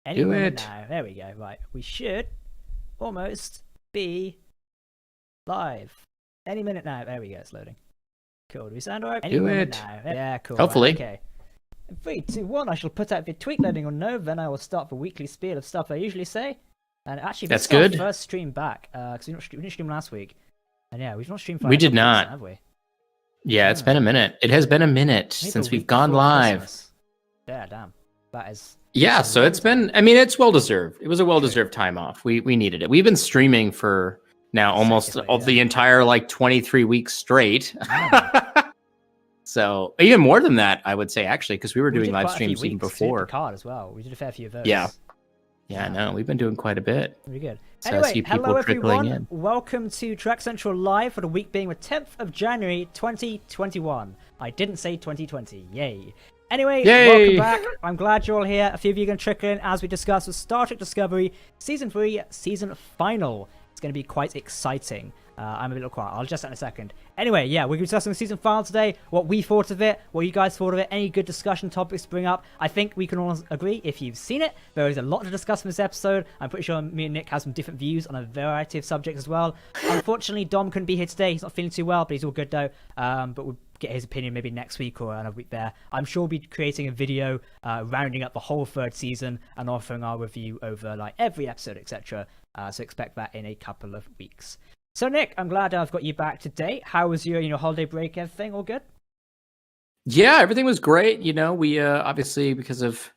Any Do minute it. now. There we go. Right. We should almost be live. Any minute now. There we go. It's loading. Cool. Do we sound alright? Any Do moment it. now. Yeah, cool. Hopefully. Right, okay. In 3, 2, 1, I shall put out the tweet loading on no, then I will start the weekly spiel of stuff I usually say. And actually, That's this is our good. first stream back, because we didn't stream last week. And yeah, we've not streamed for We a did couple weeks, not. have we? Yeah, it's been a minute. It has been a minute Maybe since a we've week gone before live. Christmas. Yeah, damn. That is... Yeah, that's a so long it's time. been, I mean, it's well-deserved. It was a well-deserved time off. We needed it. We've been streaming for now almost Consecutively, all yeah. the entire, like, 23 weeks straight. Mm. So, even more than that, I would say, actually, because we were We doing did live quite a few streams even weeks, 'cause we did before. Picard as well. We did a fair few of those. Yeah. Yeah, I know. We've been doing quite a bit. Very good. So I Anyway, see people hello trickling everyone. in. Welcome to Track Central Live for the week being the 10th of January 2021. I didn't say 2020. Yay. Anyway, Yay! welcome back. I'm glad you're all here. A few of you are going to trickle in as we discuss the Star Trek Discovery Season 3 season final. It's going to be quite exciting. I'm a little quiet. I'll adjust that in a second. Anyway, yeah, we're discussing the season final today, what we thought of it, what you guys thought of it, any good discussion topics to bring up. I think we can all agree, if you've seen it, there is a lot to discuss in this episode. I'm pretty sure me and Nick have some different views on a variety of subjects as well. Unfortunately, Dom couldn't be here today. He's not feeling too well, but he's all good though. But we'll get his opinion maybe next week or another week there. I'm sure we'll be creating a video rounding up the whole third season and offering our review over like every episode, etc. So expect that in a couple of weeks. So Nick, I'm glad I've got you back today. How was your holiday break? Everything all good? Yeah, everything was great. You know, we obviously, because of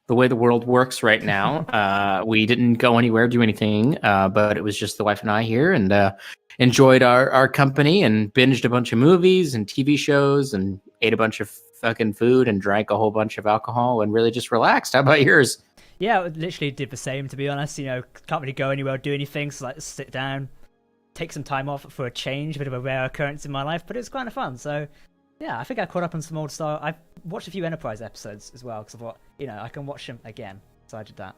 the way the world works right now, we didn't go anywhere, do anything, but it was just the wife and I here, and enjoyed our company and binged a bunch of movies and TV shows and ate a bunch of fucking food and drank a whole bunch of alcohol and really just relaxed. How about yours? Yeah, I literally did the same, to be honest. You know, can't really go anywhere or do anything, so like sit down, take some time off for a change, a bit of a rare occurrence in my life, but it was kind of fun. So yeah, I think I caught up on some old Star. I've watched a few Enterprise episodes as well, because I thought, you know, I can watch them again. So I did that.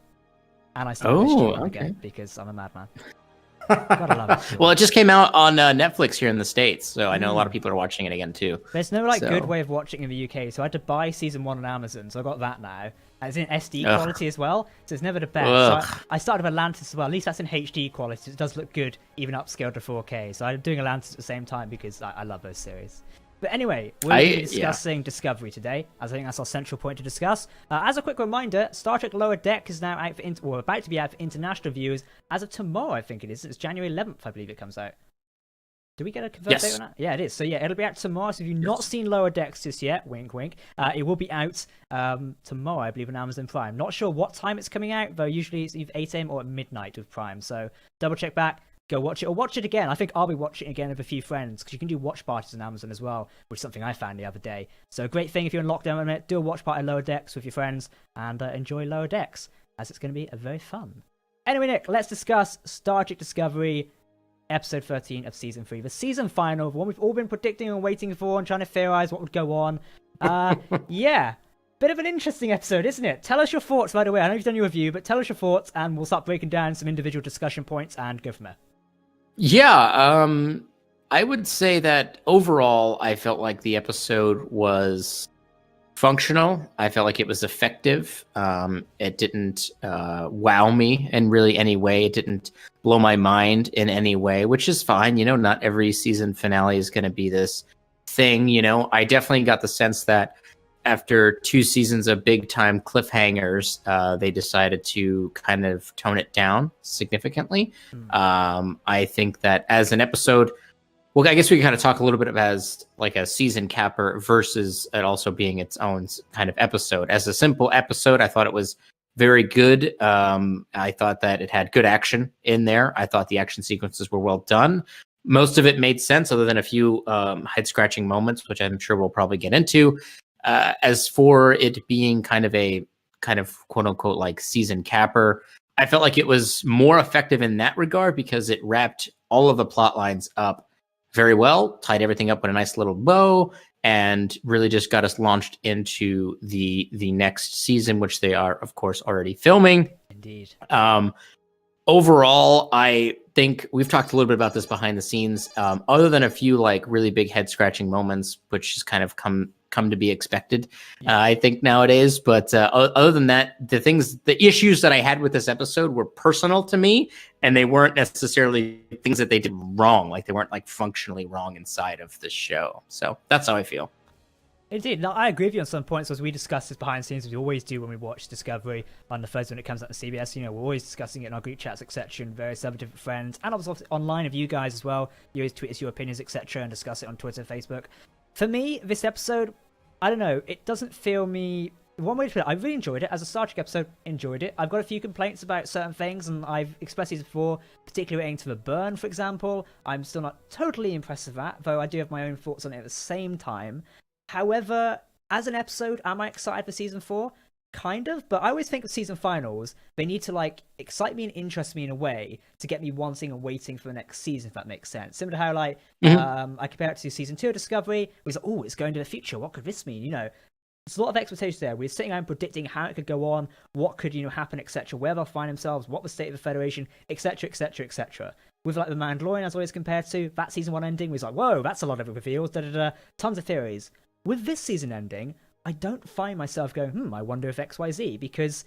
And I started streaming again, because I'm a madman. Gotta love it. Well, it just came out on Netflix here in the States, so I know a lot of people are watching it again too. There's no like So- good way of watching in the UK, so I had to buy season 1 on Amazon, so I got that now. And it's in SD Ugh. quality as well, so it's never the best. Ugh. So I started with Atlantis as well. At least that's in HD quality. So it does look good, even upscaled to 4K. So I'm doing Atlantis at the same time because I love those series. But anyway, we're going to be discussing Discovery today, as I think that's our central point to discuss. As a quick reminder, Star Trek Lower Deck is now out for about to be out for international viewers as of tomorrow, I think it is. It's January 11th, I believe it comes out. Do we get a confirmed date on that? Yeah, it is. So yeah, it'll be out tomorrow. So if you've not seen Lower Decks just yet, wink, wink, it will be out tomorrow, I believe, on Amazon Prime. Not sure what time it's coming out, though usually it's either 8 a.m. or at midnight with Prime. So double check back, go watch it, or watch it again. I think I'll be watching it again with a few friends, because you can do watch parties on Amazon as well, which is something I found the other day. So a great thing if you're in lockdown a minute, do a watch party Lower Decks with your friends and enjoy Lower Decks, as it's going to be very fun. Anyway, Nick, let's discuss Star Trek Discovery, Episode 13 of Season 3, the season final, the one we've all been predicting and waiting for and trying to theorize what would go on. Yeah, bit of an interesting episode, isn't it? Tell us your thoughts, by the way. I know you've done your review, but tell us your thoughts, and we'll start breaking down some individual discussion points and go from there. Yeah, I would say that overall, I felt like the episode was functional. I felt like it was effective. It didn't wow me in really any way. It didn't blow my mind in any way, which is fine. You know, not every season finale is going to be this thing. You know, I definitely got the sense that after 2 seasons of big time cliffhangers, they decided to kind of tone it down significantly. I think that as an episode, well, I guess we can kind of talk a little bit of as like a season capper versus it also being its own kind of episode. As a simple episode, I thought it was very good. I thought that it had good action in there. I thought the action sequences were well done. Most of it made sense, other than a few head-scratching moments, which I'm sure we'll probably get into. As for it being kind of quote-unquote like season capper, I felt like it was more effective in that regard because it wrapped all of the plot lines up very well, tied everything up with a nice little bow, and really just got us launched into the next season, which they are, of course, already filming. Indeed. Overall, I think we've talked a little bit about this behind the scenes. Other than a few like really big head scratching moments, which has kind of come come to be expected, I think, nowadays. But other than that, the issues that I had with this episode were personal to me, and they weren't necessarily things that they did wrong. Like, they weren't like functionally wrong inside of the show. So that's how I feel. Indeed, no, I agree with you on some points. As we discuss this behind the scenes, as we always do when we watch Discovery on the first when it comes out to CBS. You know, we're always discussing it in our group chats, etc., and various other different friends, and obviously online of you guys as well. You always tweet us your opinions, etc., and discuss it on Twitter, Facebook. For me, this episode, I don't know, it doesn't feel me. One way to put it, I really enjoyed it. As a Star Trek episode, enjoyed it. I've got a few complaints about certain things, and I've expressed these before, particularly relating to the burn, for example. I'm still not totally impressed with that, though I do have my own thoughts on it at the same time. However, as an episode, am I excited for season 4? Kind of, but I always think with season finals, they need to like excite me and interest me in a way to get me wanting and waiting for the next season, if that makes sense. Similar to how like I compare it to season 2 of Discovery, it was like, oh, it's going to the future. What could this mean? You know, there's a lot of expectations there. We're sitting around predicting how it could go on, what could happen, etc. Where they'll find themselves, what the state of the Federation, etc., etc., etc. With like the Mandalorian, as always compared to that season 1 ending, was like, whoa, that's a lot of reveals. Tons of theories. With this season ending, I don't find myself going, I wonder if XYZ, because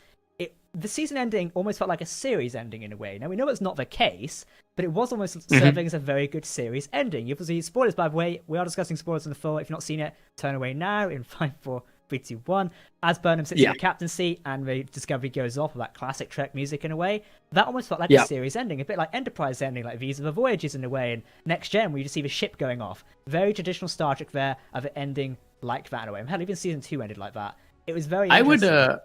the season ending almost felt like a series ending in a way. Now, we know it's not the case, but it was almost serving as a very good series ending. You obviously, spoilers, by the way, we are discussing spoilers in the full. If you've not seen it, turn away now in 5, 4, 3, 2, 1. As Burnham sits in the captain seat and the Discovery goes off with that classic Trek music in a way, that almost felt like a series ending, a bit like Enterprise ending, like These Are the Voyages in a way, and Next Gen, where you just see the ship going off. Very traditional Star Trek there, of it ending like that in a way. Hell, even season 2 ended like that. It was very interesting.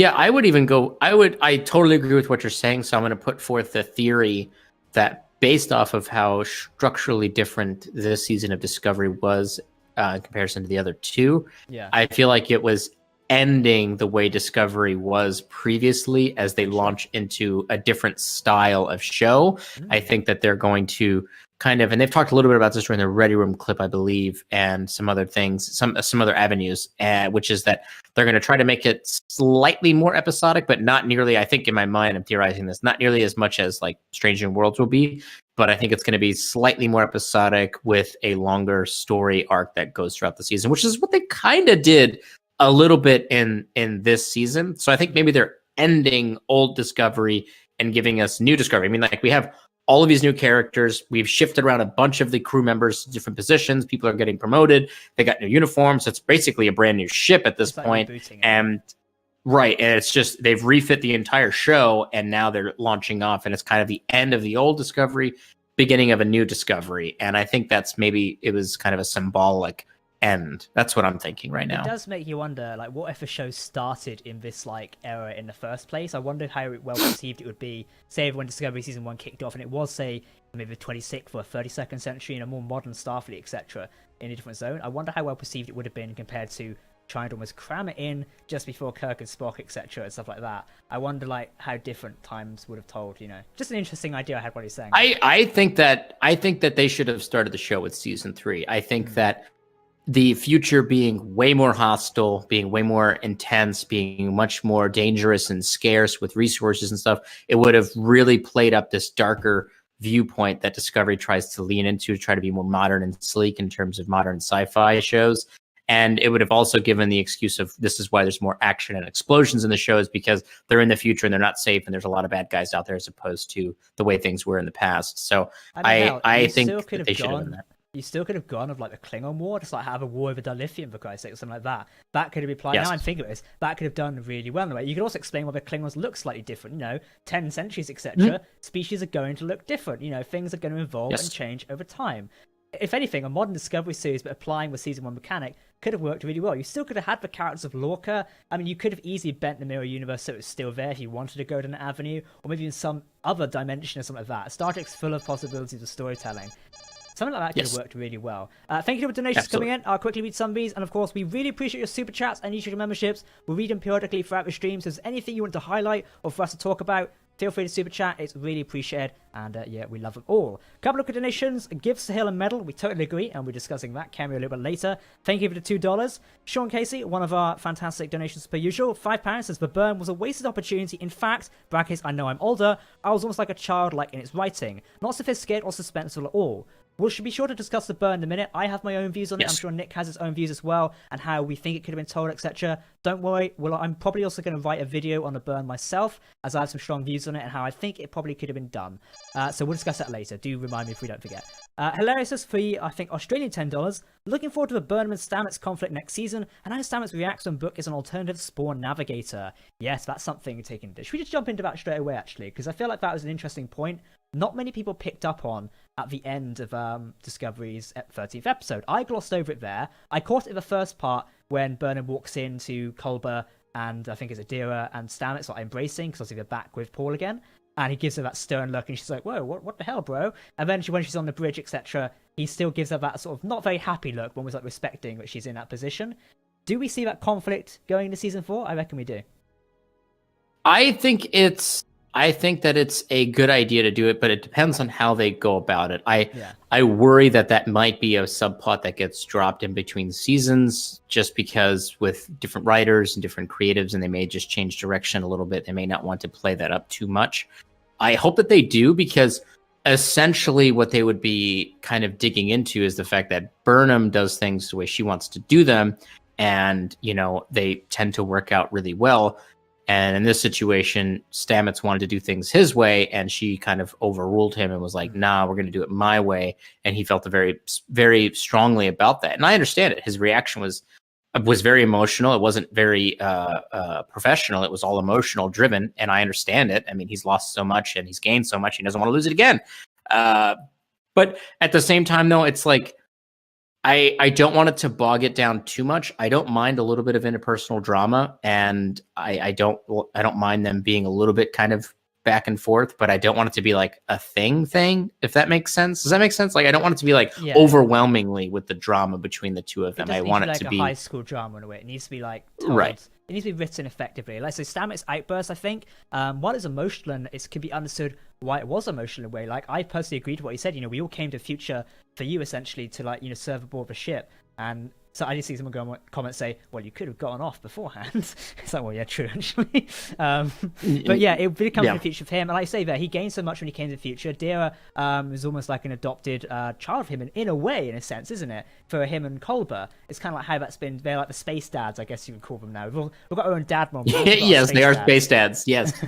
I would even go, I totally agree with what you're saying, so I'm going to put forth the theory that based off of how structurally different this season of Discovery was in comparison to the other two, I feel like it was ending the way Discovery was previously as they launch into a different style of show. I think that they're going to kind of, and they've talked a little bit about this during the Ready Room clip, I believe, and some other things, some other avenues, which is that they're going to try to make it slightly more episodic, but not nearly, I think in my mind, I'm theorizing this, not nearly as much as like Strange New Worlds will be, but I think it's going to be slightly more episodic with a longer story arc that goes throughout the season, which is what they kind of did a little bit in this season. So I think maybe they're ending old Discovery and giving us new Discovery. I mean, like, we have all of these new characters. We've shifted around a bunch of the crew members to different positions. People are getting promoted. They got new uniforms. It's basically a brand new ship at this point. And it's just, they've refit the entire show, and now they're launching off, and it's kind of the end of the old Discovery, beginning of a new Discovery. And I think that's maybe, it was kind of a symbolic end. That's what I'm thinking right now. It does make you wonder, like, what if a show started in this like era in the first place? I wonder how well perceived it would be, say, when Discovery season 1 kicked off and it was, say, maybe the 26th or 32nd century in a more modern Starfleet, etc., in a different zone. I wonder how well perceived it would have been compared to trying to almost cram it in just before Kirk and Spock, etc., and stuff like that. I wonder, like, how different times would have told. Just an interesting idea I had what he's saying. I think that they should have started the show with season 3. I think that the future being way more hostile, being way more intense, being much more dangerous and scarce with resources and stuff, it would have really played up this darker viewpoint that Discovery tries to lean into to try to be more modern and sleek in terms of modern sci-fi shows. And it would have also given the excuse of, this is why there's more action and explosions in the shows, because they're in the future and they're not safe and there's a lot of bad guys out there, as opposed to the way things were in the past. So I think that they should have done that. You still could have gone of like the Klingon War, just like have a war over Dilithium, for Christ's sake, or something like that. That could have been applied. Now I'm thinking of this. That could have done really well in a way. You could also explain why the Klingons look slightly different. 10 centuries, etc. Species are going to look different. Things are going to evolve and change over time. If anything, a modern Discovery series, but applying the season 1 mechanic, could have worked really well. You still could have had the characters of Lorca. I mean, you could have easily bent the mirror universe so it was still there if you wanted to go down an avenue, or maybe in some other dimension or something like that. Star Trek's full of possibilities of storytelling. Something like that could have worked really well. Thank you for donations coming in. I'll quickly read some of these. And of course, we really appreciate your super chats and YouTube memberships. We'll read them periodically throughout the stream. So if there's anything you want to highlight or for us to talk about, feel free to super chat. It's really appreciated. And we love them all. Couple of good donations. Give Sahil a medal. We totally agree. And we're discussing that cameo a little bit later. Thank you for the $2. Sean Casey, one of our fantastic donations per usual. £5 says, the burn was a wasted opportunity. In fact, brackets, I know I'm older. I was almost like a child, like in its writing. Not sophisticated or suspenseful at all. we should be sure to discuss the burn in a minute. I have my own views on it. Yes. I'm sure Nick has his own views as well, and how we think it could have been told, etc. Don't worry. Well, I'm probably also going to write a video on the burn myself, as I have some strong views on it and how I think it probably could have been done. So we'll discuss that later. Do remind me if we don't forget. Hilarious is free, I think, Australian $10. Looking forward to the Burnham and Stamets conflict next season, and how Stamets reacts when Book is an alternative Spawn navigator. Yes, that's something to take into. Should we just jump into that straight away, actually? Because I feel like that was an interesting point. Not many people picked up on at the end of Discovery's 13th episode. I glossed over it there. I caught it in the first part when Burnham walks into Culber and I think it's Adira and Stamets like embracing, because obviously they're back with Paul again. And he gives her that stern look, and she's like, "Whoa, what the hell, bro?" And then when she's on the bridge, etc., he still gives her that sort of not very happy look, but almost like respecting that she's in that position. Do we see that conflict going into season 4? I reckon we do. I think that it's a good idea to do it, but it depends on how they go about it. I worry that might be a subplot that gets dropped in between seasons, just because with different writers and different creatives, and they may just change direction a little bit. They may not want to play that up too much. I hope that they do, because essentially what they would be kind of digging into is the fact that Burnham does things the way she wants to do them, and they tend to work out really well. And in this situation, Stamets wanted to do things his way, and she kind of overruled him and was like, "Nah, we're going to do it my way." And he felt very, very strongly about that. And I understand it. His reaction was very emotional. It wasn't very professional. It was all emotional driven, and I understand it. I mean, he's lost so much and he's gained so much. He doesn't want to lose it again. But at the same time, though, it's like, I don't want it to bog it down too much. I don't mind a little bit of interpersonal drama, and I don't mind them being a little bit kind of back and forth, but I don't want it to be like a thing, if that makes sense. Does that make sense? Like, I don't want it to be like overwhelmingly with the drama between the two of them. I want it to be like a high school drama in a way. It needs to be like told. Right. It needs to be written effectively. Like, so Stamets' outburst, I think, while it's emotional and it can be understood why it was emotional in a way. Like, I personally agreed with what he said. We all came to the future for you, essentially, to serve aboard the ship. And so I did see someone go on comment say, "Well, you could have gotten off beforehand." It's like, well, yeah, true, actually. But yeah, it did come to the future for him. And like I say there, he gained so much when he came to the future. Dira is almost like an adopted child of him in a way, in a sense, isn't it? For him and Culber, it's kind of like how that's been. They're like the space dads, I guess you would call them now. We've got our own dad moment. Yes, they are space dads. Yes.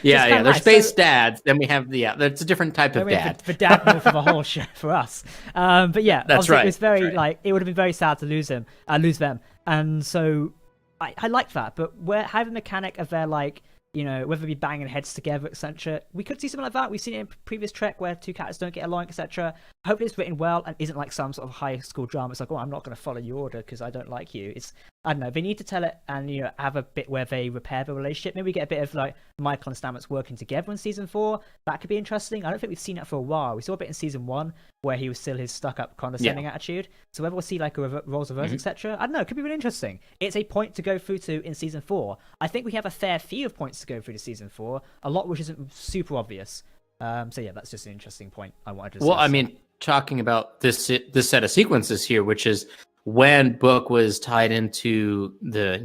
Yeah, they're space dads. Then we have that's a different type of dad. The dad more for the whole show for us. But yeah, that's right. It was very it would have been very sad to lose them, and so I like that. But how the mechanic of their whether it be banging heads together, etc. We could see something like that. We've seen it in previous Trek where two characters don't get along, etc. Hopefully it's written well and isn't like some sort of high school drama. It's like, "Oh, I'm not going to follow your order because I don't like you." It's, I don't know. They need to tell it and have a bit where they repair the relationship. Maybe we get a bit of like Michael and Stamets working together in season 4. That could be interesting. I don't think we've seen that for a while. We saw a bit in season 1 where he was still his stuck-up, condescending attitude. So whether we'll see like a roles reverse, etc. I don't know. It could be really interesting. It's a point to go through to in season 4. I think we have a fair few of points to go through to season 4. A lot which isn't super obvious. So yeah, that's just an interesting point I wanted to discuss. Well, I mean, talking about this set of sequences here, which is when Book was tied into the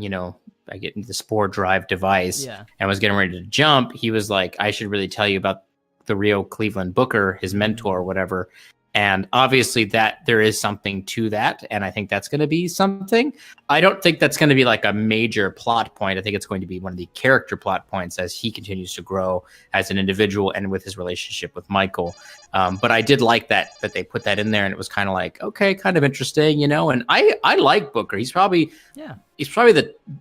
the spore drive device and was getting ready to jump, he was like, "I should really tell you about the Rio Cleveland Booker, his mentor or whatever." And obviously that there is something to that, and I think that's going to be something. I don't think that's going to be like a major plot point. I think it's going to be one of the character plot points as he continues to grow as an individual and with his relationship with Michael. But I did like that they put that in there, and it was kind of like, okay, kind of interesting, And I like Booker. He's probably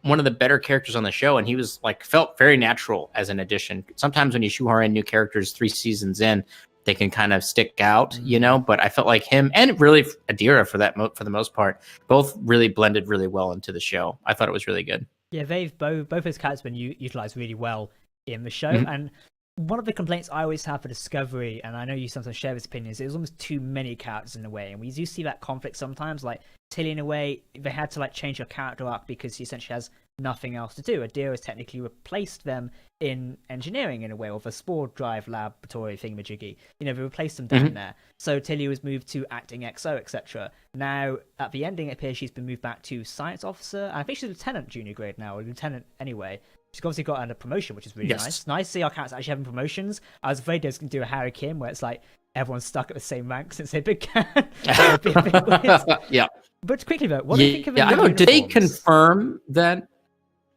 one of the better characters on the show, and he was felt very natural as an addition. Sometimes when you shoehorn in new characters 3 seasons in, they can kind of stick out, but I felt like him and really Adira for the most part, both really blended really well into the show. I thought it was really good. Yeah, they've both his characters been utilized really well in the show. And one of the complaints I always have for Discovery, and I know you sometimes share this opinion, is it was almost too many characters in a way. And we do see that conflict sometimes, like Tilly in a way, they had to change her character arc because she essentially has nothing else to do. Adira has technically replaced them in engineering in a way, or the spore drive laboratory thingamajiggy. They replaced them down there. So Tilly was moved to acting XO, etc. Now, at the ending, it appears she's been moved back to science officer. I think she's a lieutenant junior grade now, or lieutenant anyway. She's obviously got a promotion, which is really Yes. nice. Nice to see our characters actually having promotions. I was afraid they was going to do a Harry Kim where it's like everyone's stuck at the same rank since they've been It would be a bit weird. Yeah. But quickly though, what do you think of the I don't know. uniforms? Do they confirm that?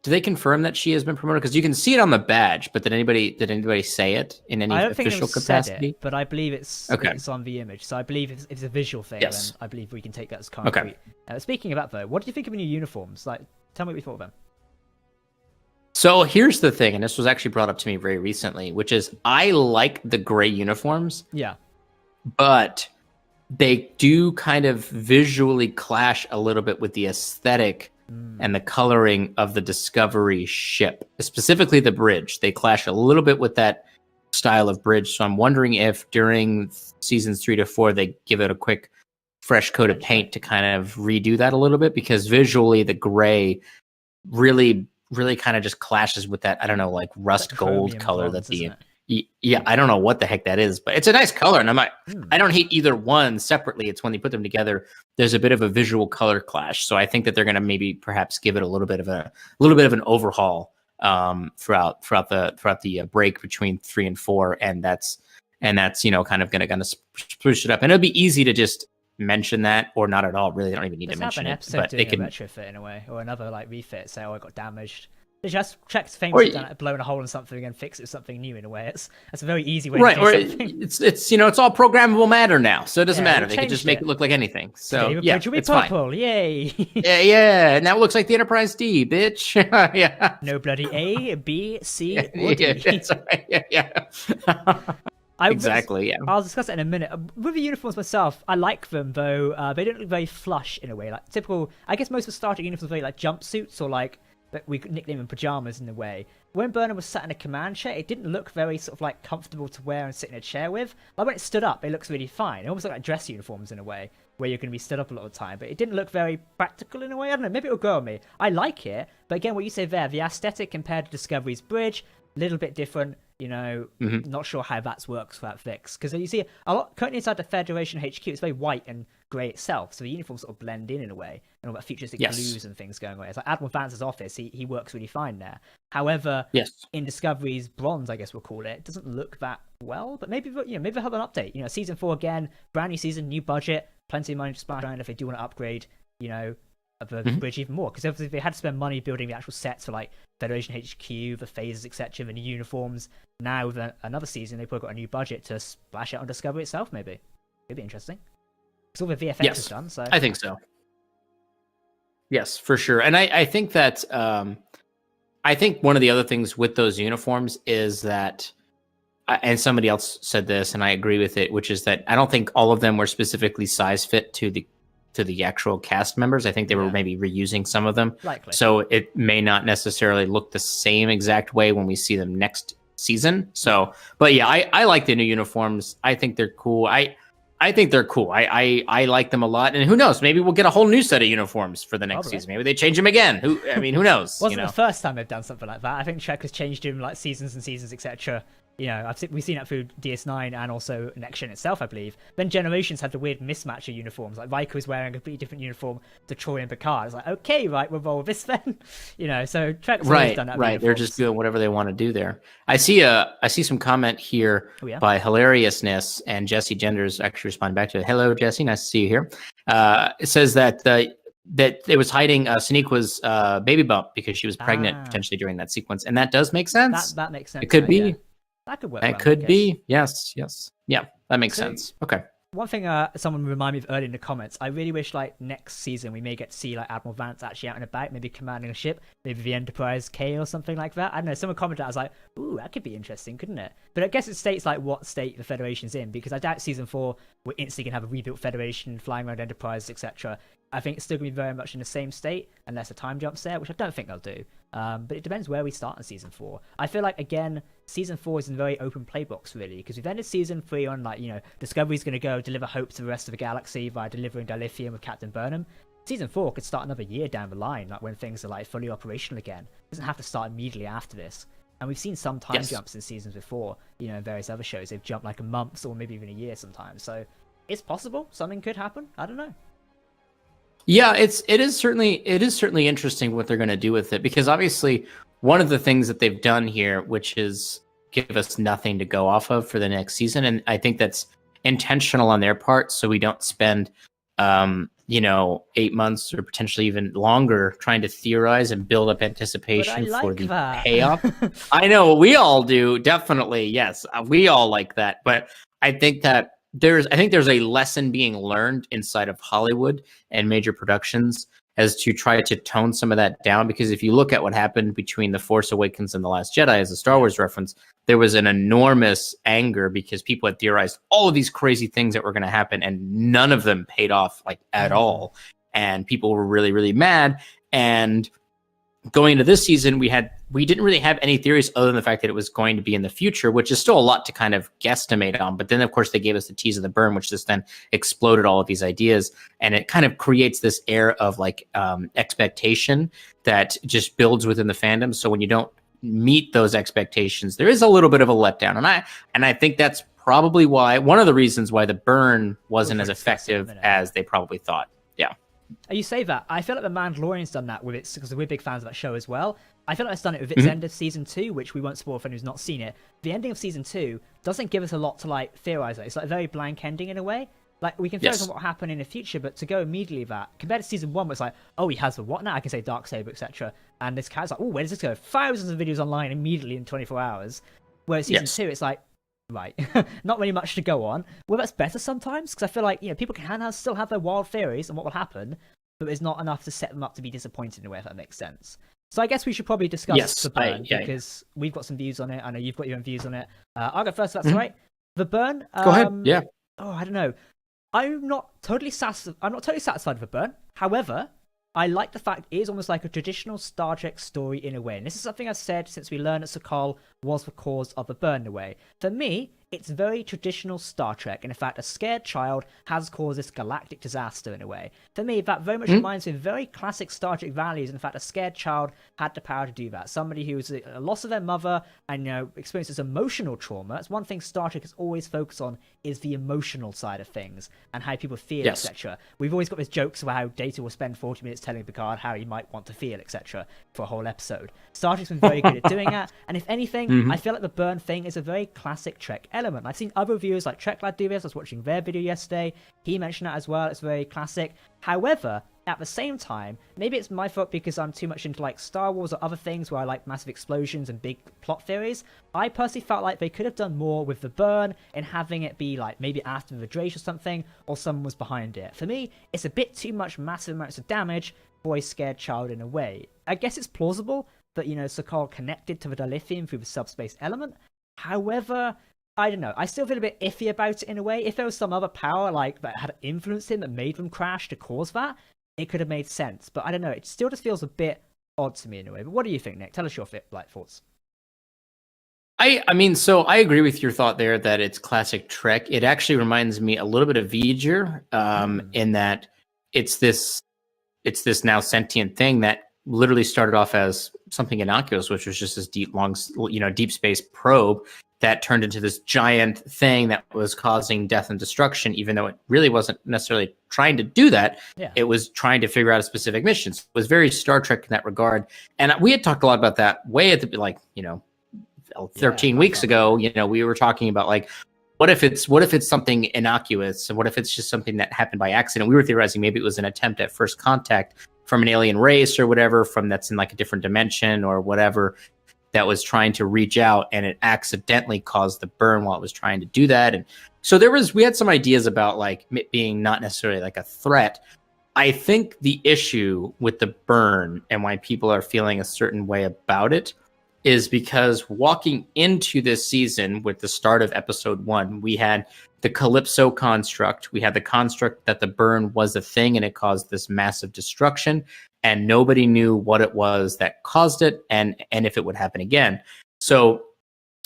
Do they confirm that she has been promoted? Because you can see it on the badge, but did anybody say it in any I don't official think capacity? said it, but I believe it's on the image. So I believe if it's a visual thing, then I believe we can take that as concrete. Speaking of that though, what do you think of the new uniforms? Like, tell me what you thought of them. So here's the thing, and this was actually brought up to me very recently, which is I like the gray uniforms. Yeah. But they do kind of visually clash a little bit with the aesthetic and the coloring of the Discovery ship, specifically the bridge. They clash a little bit with that style of bridge. So I'm wondering if during seasons 3 to 4, they give it a quick fresh coat of paint to kind of redo that a little bit, because visually the gray really kind of just clashes with that, I don't know, like rust gold color that yeah, I don't know what the heck that is, but it's a nice color, and I don't hate either one separately. It's when they put them together, there's a bit of a visual color clash. So I think that they're going to maybe perhaps give it a little bit of an overhaul throughout the break between 3 and 4, and that's kind of going to spruce it up. And it'll be easy to just mention that, or not at all. Really, they don't even need to mention it. But they can retrofit in a way, or another like refit. Say, oh, I got damaged. They just check things, blowing a hole in something and fix it with something new in a way. That's a very easy way to do something. It's all programmable matter now, so it doesn't matter. They can just make it look like anything. So it's purple. Fine. Yay! yeah. Now it looks like the Enterprise D, bitch. Yeah. No bloody A, B, C, or D. That's right. Yeah. Exactly. Yeah. I'll discuss it in a minute. With the uniforms myself, I like them though. They don't look very flush in a way, like typical. I guess most of the starting uniforms are very like jumpsuits or like. But we could nickname them pajamas in a way. When Burnham was sat in a command chair, it didn't look very sort of like comfortable to wear and sit in a chair with. Like when it stood up, it looks really fine. It almost looked like dress uniforms in a way, where you're going to be stood up a lot of the time. But it didn't look very practical in a way. I don't know, maybe it'll grow on me. I like it, but again, what you say there, the aesthetic compared to Discovery's bridge, a little bit different. Not sure how that works for that fix. Because you see, a lot currently inside the Federation HQ, it's very white and grey itself, so the uniforms sort of blend in a way, and all that futuristic blues and things going on. It's like Admiral Vance's office, he works really fine there. However, in Discovery's bronze, I guess we'll call it doesn't look that well, but maybe they'll have an update. Season 4 again, brand new season, new budget, plenty of money to splash around if they do want to upgrade, the bridge even more, because obviously they had to spend money building the actual sets for like Federation HQ, the phases, etc., the new uniforms. Now with another season, they've probably got a new budget to splash out on Discovery itself. Maybe it'd be interesting. Because all the VFX is done, so I think so. Yes, for sure. And I think that I think one of the other things with those uniforms is that, and somebody else said this, and I agree with it, which is that I don't think all of them were specifically size fit to the actual cast members. I think they were maybe reusing some of them. Likely. So it may not necessarily look the same exact way when we see them next season. So, but yeah, I like the new uniforms. I think they're cool. I think they're cool. I like them a lot. And who knows? Maybe we'll get a whole new set of uniforms for the next season. Maybe they change them again. Who knows? Wasn't the first time they've done something like that. I think Trek has changed them like seasons and seasons, etc. We've seen that through DS9 and also Next Gen itself, I believe. Then Generations had the weird mismatch of uniforms. Like Riker was wearing a completely different uniform to Troy and Picard. It's like, okay, right, we'll roll with this then. So Trek's always done that. Right. They're just doing whatever they want to do there. I see some comment here by Hilariousness, and Jesse Genders actually responded back to it. Hello, Jesse. Nice to see you here. It says that it was hiding Sonequa's baby bump because she was pregnant potentially during that sequence, and that does make sense. That makes sense. It could be. Yeah. That could work. That could be. Yes. Yeah, that makes sense. Okay. One thing someone reminded me of earlier in the comments, I really wish like next season we may get to see like Admiral Vance actually out and about, maybe commanding a ship, maybe the Enterprise K or something like that. I don't know, someone commented, I was like, ooh, that could be interesting, couldn't it? But I guess it states like what state the Federation's in, because I doubt season 4 we're instantly going to have a rebuilt Federation flying around Enterprise, etc. I think it's still going to be very much in the same state, unless a time jump's there, which I don't think they'll do. But it depends where we start in season 4. I feel like, again, season 4 is in a very open playbox, really, because we've ended season 3 on, like, Discovery's going to go deliver hope to the rest of the galaxy by delivering dilithium with Captain Burnham. Season 4 could start another year down the line, like when things are, like, fully operational again. It doesn't have to start immediately after this. And we've seen some time jumps in seasons before, in various other shows. They've jumped, like, a month or maybe even a year sometimes. So it's possible. Something could happen. I don't know. Yeah, it is certainly interesting what they're going to do with it, because obviously one of the things that they've done here, which is give us nothing to go off of for the next season. And I think that's intentional on their part, so we don't spend 8 months or potentially even longer trying to theorize and build up anticipation for the payoff. I know we all do, definitely. Yes, we all like that. But I think that there's a lesson being learned inside of Hollywood and major productions as to try to tone some of that down. Because if you look at what happened between The Force Awakens and The Last Jedi as a Star Wars reference, there was an enormous anger because people had theorized all of these crazy things that were going to happen, and none of them paid off like at all. And people were really, really mad. And going into this season, we didn't really have any theories other than the fact that it was going to be in the future, which is still a lot to kind of guesstimate on. But then, of course, they gave us the tease of the burn, which just then exploded all of these ideas. And it kind of creates this air of like expectation that just builds within the fandom. So when you don't meet those expectations, there is a little bit of a letdown. And I think that's probably one of the reasons why the burn wasn't as effective as they probably thought. Yeah. You say that. I feel like The Mandalorian's done that with it, because we're big fans of that show as well. I feel like it's done it with its end of season 2, which we won't spoil for anyone who's not seen it. The ending of season 2 doesn't give us a lot to like theorize. It's like a very blank ending in a way. Like, we can theorize on what will happen in the future, but to go immediately that, compared to season 1, where it's like, oh, he has the what now? I can say Darksaber, etc. And this character's like, oh, where does this go? Thousands of videos online immediately in 24 hours. Whereas season 2, it's like, right, not really much to go on. Well, that's better sometimes, because I feel like, people can still have their wild theories on what will happen, but there's not enough to set them up to be disappointed in a way, if that makes sense. So I guess we should probably discuss The Burn, because we've got some views on it. I know you've got your own views on it. I'll go first, if that's all right. The Burn. Go ahead. Yeah. Oh, I don't know. I'm not totally satisfied with The Burn. However, I like the fact it is almost like a traditional Star Trek story in a way. And this is something I've said since we learned that Sokol was the cause of the burn in a way. For me, it's very traditional Star Trek. And in fact, a scared child has caused this galactic disaster in a way. For me, that very much reminds me of very classic Star Trek values. In fact, a scared child had the power to do that. Somebody who was a loss of their mother and experiences emotional trauma. It's one thing Star Trek has always focused on, is the emotional side of things and how people feel, etc. We've always got these jokes about how Data will spend 40 minutes telling Picard how he might want to feel, etc. for a whole episode. Star Trek's been very good at doing that. And if anything, I feel like the burn thing is a very classic Trek element. I've seen other reviewers like TrekLad do this. I was watching their video yesterday. He mentioned that as well. It's very classic. However, at the same time, maybe it's my fault because I'm too much into like Star Wars or other things where I like massive explosions and big plot theories. I personally felt like they could have done more with the burn and having it be like maybe after the Drake or something, or someone was behind it. For me, it's a bit too much massive amounts of damage for a scared child in a way. I guess it's plausible that, Sokol connected to the dilithium through the subspace element. However, I don't know. I still feel a bit iffy about it in a way. If there was some other power like that had influenced him that made them crash to cause that, it could have made sense. But I don't know. It still just feels a bit odd to me in a way. But what do you think, Nick? Tell us your thoughts. I mean, so I agree with your thought there that it's classic Trek. It actually reminds me a little bit of Voyager, in that it's this now sentient thing that literally started off as something innocuous, which was just this deep space probe that turned into this giant thing that was causing death and destruction, even though it really wasn't necessarily trying to do that. Yeah. It was trying to figure out a specific mission. So it was very Star Trek in that regard. And we had talked a lot about that way at the 13 weeks ago. We were talking about like, what if it's something innocuous, and what if it's just something that happened by accident? We were theorizing maybe it was an attempt at first contact from an alien race or whatever, that's in like a different dimension or whatever, that was trying to reach out, and it accidentally caused the burn while it was trying to do that. And so we had some ideas about like it being not necessarily like a threat. I think the issue with the burn and why people are feeling a certain way about it is because walking into this season with the start of episode 1, we had the Calypso construct. We had the construct that the burn was a thing and it caused this massive destruction, and nobody knew what it was that caused it and if it would happen again. So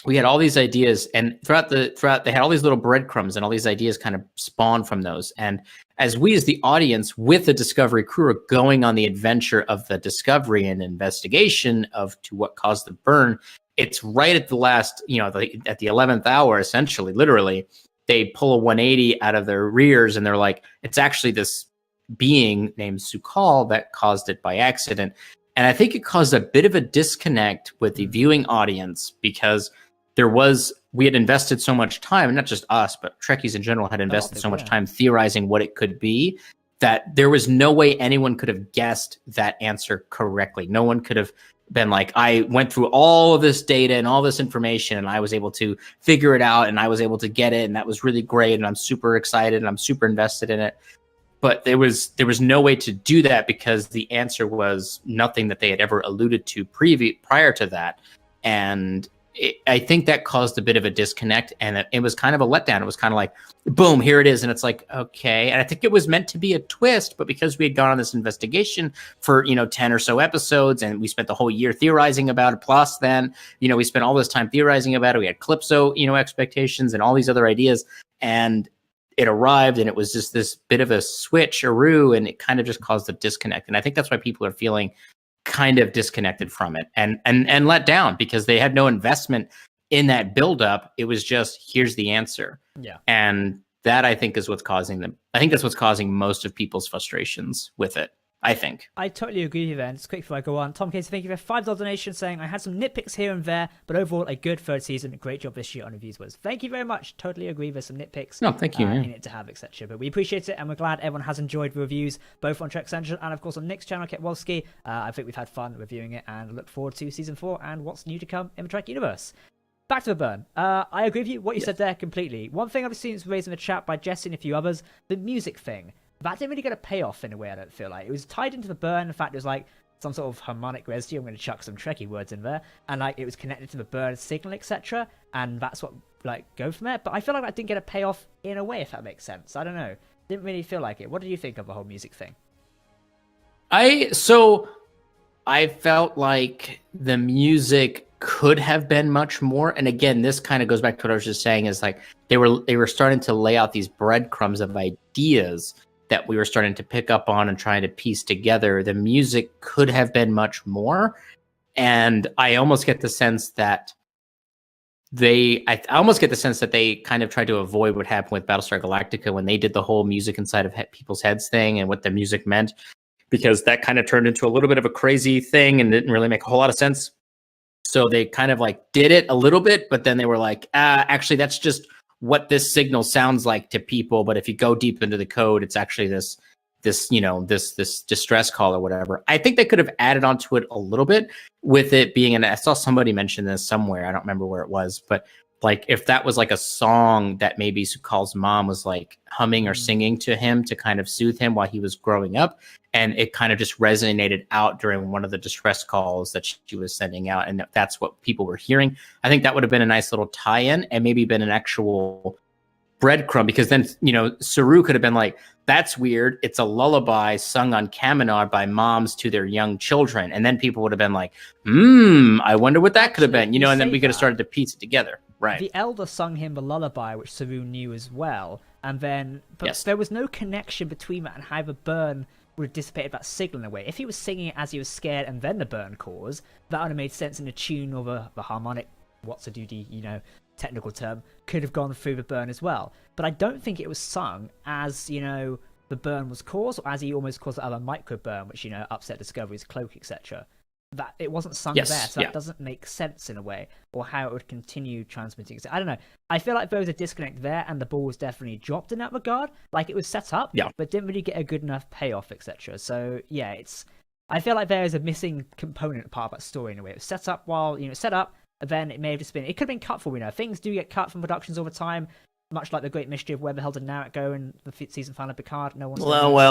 we had all these ideas, and throughout they had all these little breadcrumbs, and all these ideas kind of spawned from those. And as we, as the audience with the Discovery crew, are going on the adventure of the discovery and investigation to what caused the burn, it's right at the last, at the 11th hour, essentially, literally, they pull a 180 out of their rears, and they're like, it's actually this being named Sokol that caused it by accident. And I think it caused a bit of a disconnect with the viewing audience because we had invested so much time, and not just us, but Trekkies in general had invested so much time theorizing what it could be, that there was no way anyone could have guessed that answer correctly. No one could have been like, I went through all of this data and all this information and I was able to figure it out and I was able to get it. And that was really great. And I'm super excited and I'm super invested in it. But there was no way to do that because the answer was nothing that they had ever alluded to prior to that. And I think that caused a bit of a disconnect, and it was kind of a letdown. It was kind of like, boom, here it is. And it's like, okay. And I think it was meant to be a twist, but because we had gone on this investigation for, 10 or so episodes, and we spent the whole year theorizing about it. Plus then, we spent all this time theorizing about it. We had Calypso, expectations and all these other ideas. And it arrived, and it was just this bit of a switcheroo, and it kind of just caused a disconnect. And I think that's why people are feeling kind of disconnected from it and let down, because they had no investment in that buildup. It was just, here's the answer. Yeah. And that, I think, is what's causing them. I think that's what's causing most of people's frustrations with it. I think. I totally agree with you there. Just quick before I go on, Tom Casey, thank you for a $5 donation, saying I had some nitpicks here and there, but overall a good third season. Great job this year on reviews was. Thank you very much. Totally agree. There's some nitpicks. No, thank you. In it to have, etc. But we appreciate it, and we're glad everyone has enjoyed the reviews, both on Trek Central and of course on Nick's channel, Ketwolski. I think we've had fun reviewing it and look forward to season 4 and what's new to come in the Trek universe. Back to the burn. I agree with you. What you said there completely. One thing I've seen is raised in the chat by Jesse and a few others: the music thing. That didn't really get a payoff in a way, I don't feel like. It was tied into the burn. In fact, it was like some sort of harmonic residue. I'm going to chuck some Trekkie words in there. And like it was connected to the burn signal, etc. And that's what go from there. But I feel like that didn't get a payoff in a way, if that makes sense. I don't know. Didn't really feel like it. What did you think of the whole music thing? I felt like the music could have been much more. And again, this kind of goes back to what I was just saying, is like they were starting to lay out these breadcrumbs of ideas that we were starting to pick up on and trying to piece together. The music could have been much more. And I almost get the sense that they kind of tried to avoid what happened with Battlestar Galactica when they did the whole music inside of people's heads thing and what the music meant, because that kind of turned into a little bit of a crazy thing and didn't really make a whole lot of sense. So they kind of did it a little bit, but then they were like, actually, that's just what this signal sounds like to people. But if you go deep into the code, it's actually this distress call or whatever. I think they could have added onto it a little bit with it being, and I saw somebody mention this somewhere. I don't remember where it was, but if that was a song that maybe Su'Kal's mom was humming or singing to him to kind of soothe him while he was growing up. And it kind of just resonated out during one of the distress calls that she was sending out. And that's what people were hearing. I think that would have been a nice little tie-in and maybe been an actual breadcrumb, because then, Saru could have been like, that's weird. It's a lullaby sung on Kaminar by moms to their young children. And then people would have been like, I wonder what that could have been, and then we could have started to piece it together. Right. The elder sung him the lullaby, which Saru knew as well. And then, but there was no connection between that and how the burn would have dissipated that signal in a way. If he was singing it as he was scared and then the burn caused, that would have made sense in the tune, or the harmonic, what's a duty, technical term, could have gone through the burn as well. But I don't think it was sung as, the burn was caused, or as he almost caused the other micro burn, which, upset Discovery's cloak, etc. That it wasn't sung there, so that doesn't make sense in a way, or how it would continue transmitting. I don't know. I feel like there was a disconnect there, and the ball was definitely dropped in that regard. It was set up, but didn't really get a good enough payoff, etc. So yeah, I feel like there is a missing component part of that story in a way. It was set up while set up, and then it may have just been. It could have been cut for we know. Things do get cut from productions all the time. Much like the Great Mystery of where the hell did Now It go in the season finale of Picard. No one's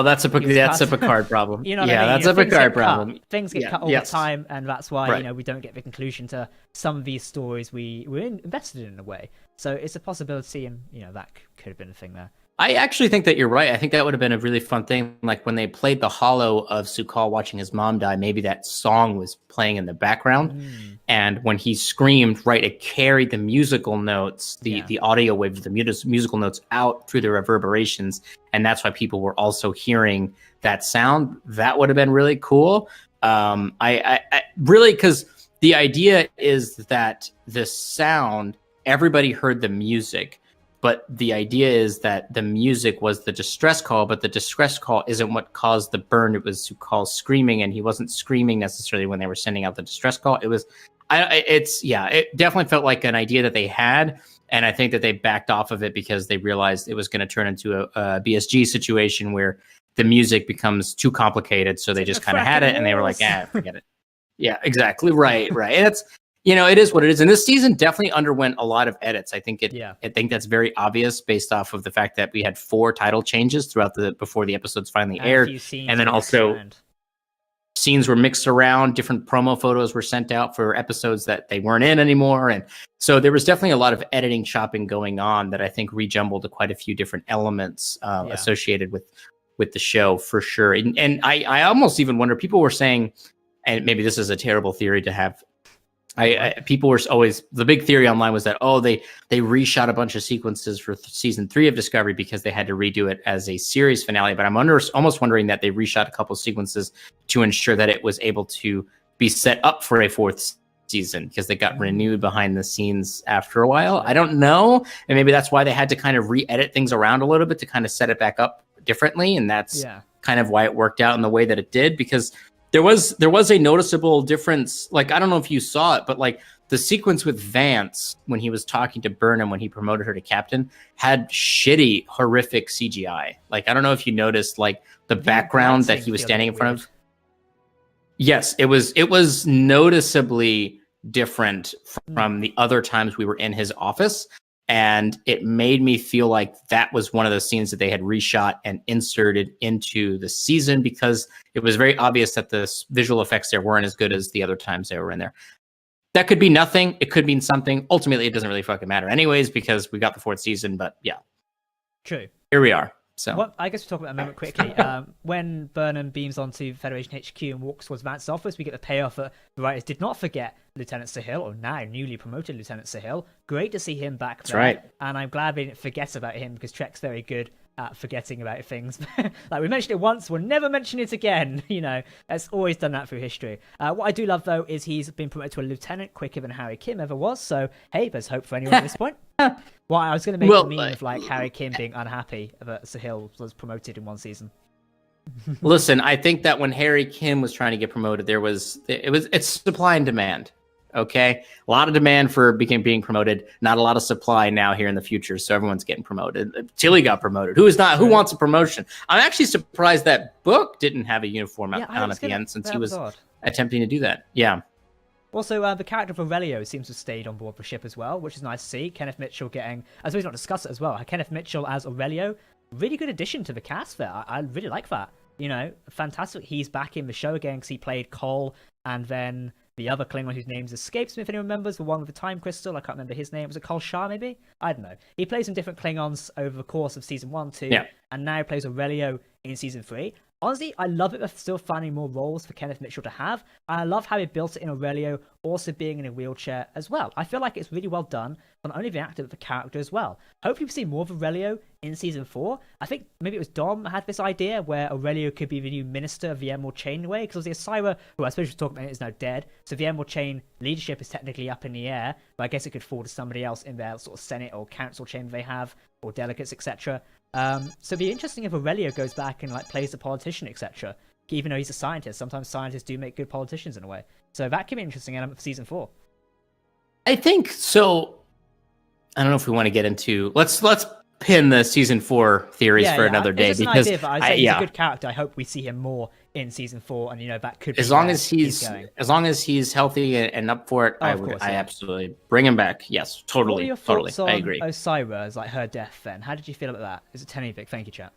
that's a Picard problem. That's a Picard problem. Things get cut all the time, and that's why we don't get the conclusion to some of these stories we were invested in a way. So it's a possibility, and that could have been a thing there. I actually think that you're right. I think that would have been a really fun thing. When they played the holo of Su'Kal watching his mom die, maybe that song was playing in the background. And when he screamed, it carried the musical notes, the audio waves, the musical notes out through the reverberations. And that's why people were also hearing that sound. That would have been really cool. I really, because the idea is that the sound, everybody heard the music, but the idea is that the music was the distress call, but the distress call isn't what caused the burn. It was who calls screaming, and he wasn't screaming necessarily when they were sending out the distress call. It was, it definitely felt like an idea that they had, and I think that they backed off of it because they realized it was going to turn into a BSG situation where the music becomes too complicated. So they just kind of had it, and they were like, forget it. Yeah, exactly. Right. And it's, it is what it is. And this season definitely underwent a lot of edits. I think I think that's very obvious based off of the fact that we had 4 title changes before the episodes finally aired. And then also scenes were mixed around, different promo photos were sent out for episodes that they weren't in anymore. And so there was definitely a lot of editing shopping going on that I think rejumbled quite a few different elements associated with the show for sure. And I almost even wonder, people were saying, and maybe this is a terrible theory to have, people were always, the big theory online was that, they reshot a bunch of sequences for season 3 of Discovery because they had to redo it as a series finale. But I'm almost wondering that they reshot a couple sequences to ensure that it was able to be set up for a 4th season because they got renewed behind the scenes after a while. I don't know. And maybe that's why they had to kind of re-edit things around a little bit to kind of set it back up differently. And that's kind of why it worked out in the way that it did, because there was a noticeable difference. Like, I don't know if you saw it, but like the sequence with Vance when he was talking to Burnham when he promoted her to captain had shitty, horrific CGI. Like, I don't know if you noticed, like the background that he was standing in front of. Yes, it was noticeably different from the other times we were in his office. And it made me feel like that was one of those scenes that they had reshot and inserted into the season, because it was very obvious that the visual effects there weren't as good as the other times they were in there. That could be nothing. It could mean something. Ultimately, it doesn't really fucking matter anyways, because we got the 4th season. But yeah. True. Here we are. So I guess we'll talk about a moment quickly. When Burnham beams onto Federation HQ and walks towards Vance's office, we get the payoff that the writers did not forget Lieutenant Sahil, or now newly promoted Lieutenant Sahil. Great to see him back there. That's right. And I'm glad they didn't forget about him, because Trek's very good at forgetting about things. Like, we mentioned it once, we'll never mention it again. It's always done that through history. What I do love, though, is he's been promoted to a lieutenant quicker than Harry Kim ever was. So, hey, there's hope for anyone at this point. Well, I was going to make a meme of like Harry Kim being unhappy that Sahil was promoted in one season. Listen, I think that when Harry Kim was trying to get promoted, it's supply and demand. Okay, a lot of demand for being promoted, not a lot of supply now here in the future. So everyone's getting promoted. Tilly got promoted. Who is not? Who wants a promotion? I'm actually surprised that Book didn't have a uniform on at the end, since he was attempting to do that. Yeah. Also, the character of Aurelio seems to have stayed on board the ship as well, which is nice to see. Kenneth Mitchell getting, as we've not discussed it as well, Kenneth Mitchell as Aurelio, really good addition to the cast there. I really like that. Fantastic. He's back in the show again because he played Cole, and then the other Klingon whose name escapes me, if anyone remembers, the one with the time crystal. I can't remember his name. Was it Cole Shah, maybe? I don't know. He plays some different Klingons over the course of season 1, 2, and now plays Aurelio in season 3. Honestly, I love it. They're still finding more roles for Kenneth Mitchell to have. And I love how he built it in Aurelio also being in a wheelchair as well. I feel like it's really well done, not only the actor, but the character as well. Hopefully we see more of Aurelio in season 4. I think maybe it was Dom had this idea where Aurelio could be the new minister of the Emerald Chain way, because the Osiris, who I suppose we're talking about, is now dead. So the Emerald Chain leadership is technically up in the air, but I guess it could fall to somebody else in their sort of Senate or council chamber they have, or delegates, etc. So it'd be interesting if Aurelio goes back and like plays a politician, etc. Even though he's a scientist, sometimes scientists do make good politicians in a way. So that could be an interesting element for season 4. I think so. I don't know if we want to get into. Let's pin the season 4 theories for another day, it's because an idea, but he's a good character. I hope we see him more in season 4, and that could be as long as he's healthy and up for it. I absolutely bring him back. Yes, totally. What are your thoughts on I agree. Osiris, like her death? Then, how did you feel about that? Is it Tenevik? Thank you, chat.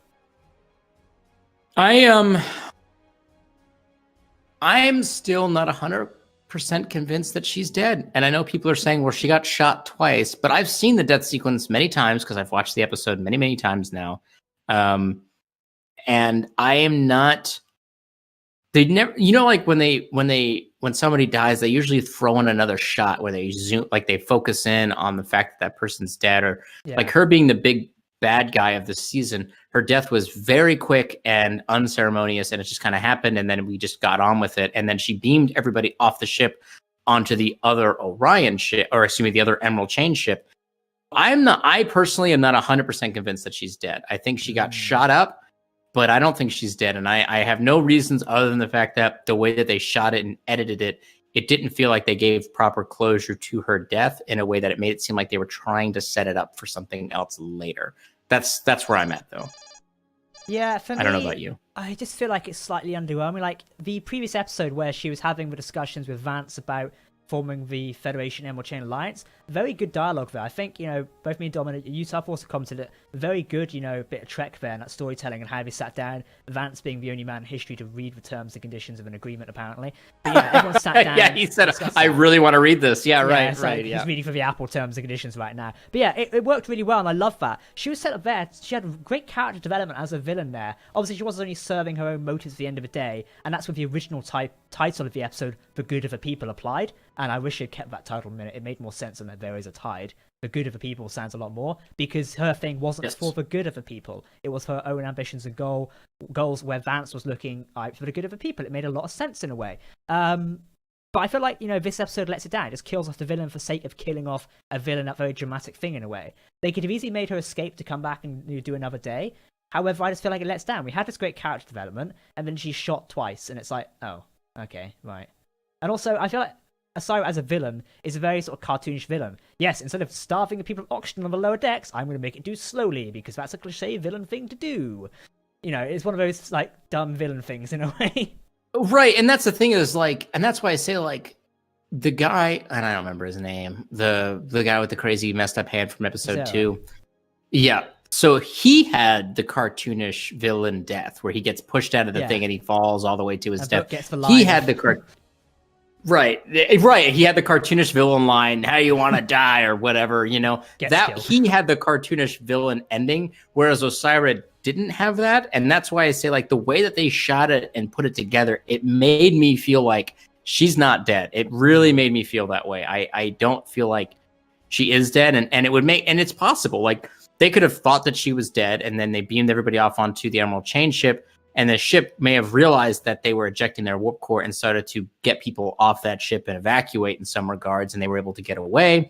I'm still not 100% convinced that she's dead. And I know people are saying, well, she got shot twice, but I've seen the death sequence many times because I've watched the episode many, many times now. And I am not. They never, like when somebody dies, they usually throw in another shot where they zoom, like they focus in on the fact that person's dead, or like her being the big bad guy of the season. Her death was very quick and unceremonious, and it just kind of happened, and then we just got on with it. And then she beamed everybody off the ship onto the other Orion ship, or excuse me, the other Emerald Chain ship. I personally am not 100% convinced that she's dead. I think she got shot up, but I don't think she's dead. And I have no reasons other than the fact that the way that they shot it and edited it, it didn't feel like they gave proper closure to her death in a way that it made it seem like they were trying to set it up for something else later. That's where I'm at, though. Yeah, for me, I don't know about you. I just feel like it's slightly underwhelming. Like the previous episode where she was having the discussions with Vance about forming the Federation Emerald Chain Alliance, very good dialogue there. I think, both me and Dominic, you have also commented it, very good, bit of Trek there and that storytelling and how they sat down, Vance being the only man in history to read the terms and conditions of an agreement, apparently. But yeah, everyone sat down. Yeah, he said, I really want to read this. Yeah, right. He's reading for the Apple terms and conditions right now. But yeah, it worked really well, and I love that. She was set up there, she had great character development as a villain there. Obviously, she wasn't only serving her own motives at the end of the day, and that's where the original title of the episode, The Good of the People, applied. And I wish she'd kept that title a minute. It made more sense than that there is a tide. The good of the people sounds a lot more, because her thing wasn't for the good of the people. It was her own ambitions and goals where Vance was looking for the good of the people. It made a lot of sense in a way. But I feel like, this episode lets it down. It just kills off the villain for the sake of killing off a villain, that very dramatic thing in a way. They could have easily made her escape to come back and do another day. However, I just feel like it lets down. We had this great character development, and then she's shot twice, and it's like, oh, okay, right. And also, I feel like Osiris as a villain is a very sort of cartoonish villain. Yes, instead of starving the people of oxygen on the lower decks, I'm going to make it do slowly, because that's a cliche villain thing to do. It's one of those, like, dumb villain things in a way. Right, and that's the thing is, like, and that's why I say, like, the guy, and I don't remember his name, the guy with the crazy messed up hand from episode 2. Yeah, so he had the cartoonish villain death, where he gets pushed out of the thing and he falls all the way to his death. He had the Right. He had the cartoonish villain line, "How you want to die?" or whatever. That he had the cartoonish villain ending, whereas Osiris didn't have that, and that's why I say, like, the way that they shot it and put it together, it made me feel like she's not dead. It really made me feel that way. I don't feel like she is dead, and it would make, and it's possible, like, they could have thought that she was dead, and then they beamed everybody off onto the Emerald Chain ship. And the ship may have realized that they were ejecting their warp core and started to get people off that ship and evacuate in some regards, and they were able to get away.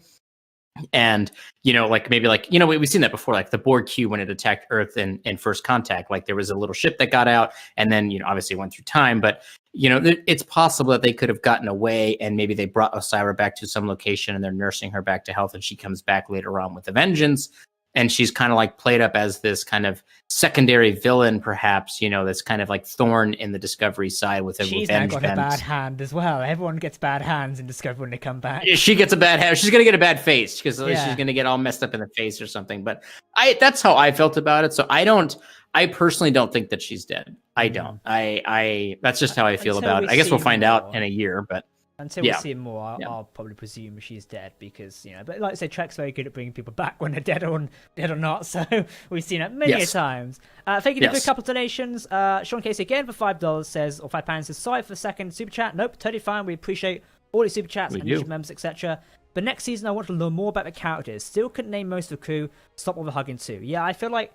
And, we've seen that before, like the Borg Q when it attacked Earth in First Contact. Like, there was a little ship that got out, and then, obviously it went through time. But, it's possible that they could have gotten away, and maybe they brought Osiris back to some location, and they're nursing her back to health, and she comes back later on with a vengeance. And she's kind of like played up as this kind of secondary villain, perhaps, that's kind of like thorn in the Discovery side with a She's now got a bad hand as well. Everyone gets bad hands in Discovery when they come back. She gets a bad hand. She's going to get a bad face because she's going to get all messed up in the face or something. But that's how I felt about it. So I personally don't think that she's dead. I don't. That's just how I feel about it. I guess we'll find out in a year, but. Until we see more, I'll probably presume she's dead because, but like I say, Trek's very good at bringing people back when they're dead or not, so we've seen it many times. Thank you for a couple of donations. Sean Casey again for $5 says, or £5 says, sorry for the second super chat. Nope, totally fine. We appreciate all the super chats and YouTube members, etc. But next season, I want to learn more about the characters. Still couldn't name most of the crew. Stop all the hugging too. Yeah, I feel like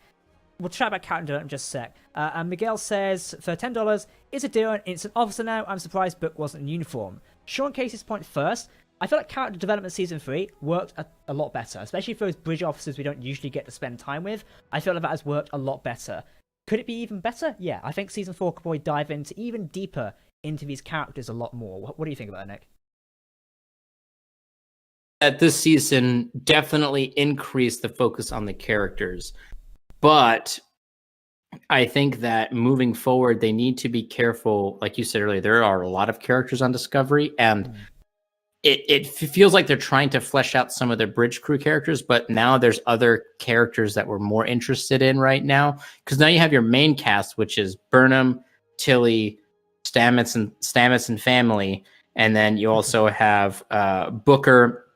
we'll chat about character development in just a sec. And Miguel says, for $10, is a deal an instant officer now? I'm surprised Book wasn't in uniform. Sean Casey's point first, I feel like character development season 3 worked a lot better, especially for those bridge officers we don't usually get to spend time with. I feel like that has worked a lot better. Could it be even better? Yeah, I think season 4 could probably dive into even deeper into these characters a lot more. What do you think about that, Nick? That this season definitely increased the focus on the characters, but I think that moving forward, they need to be careful. Like you said earlier, there are a lot of characters on Discovery, and it feels like they're trying to flesh out some of their bridge crew characters, but now there's other characters that we're more interested in right now. Because now you have your main cast, which is Burnham, Tilly, Stamets and family, and then you also have Booker,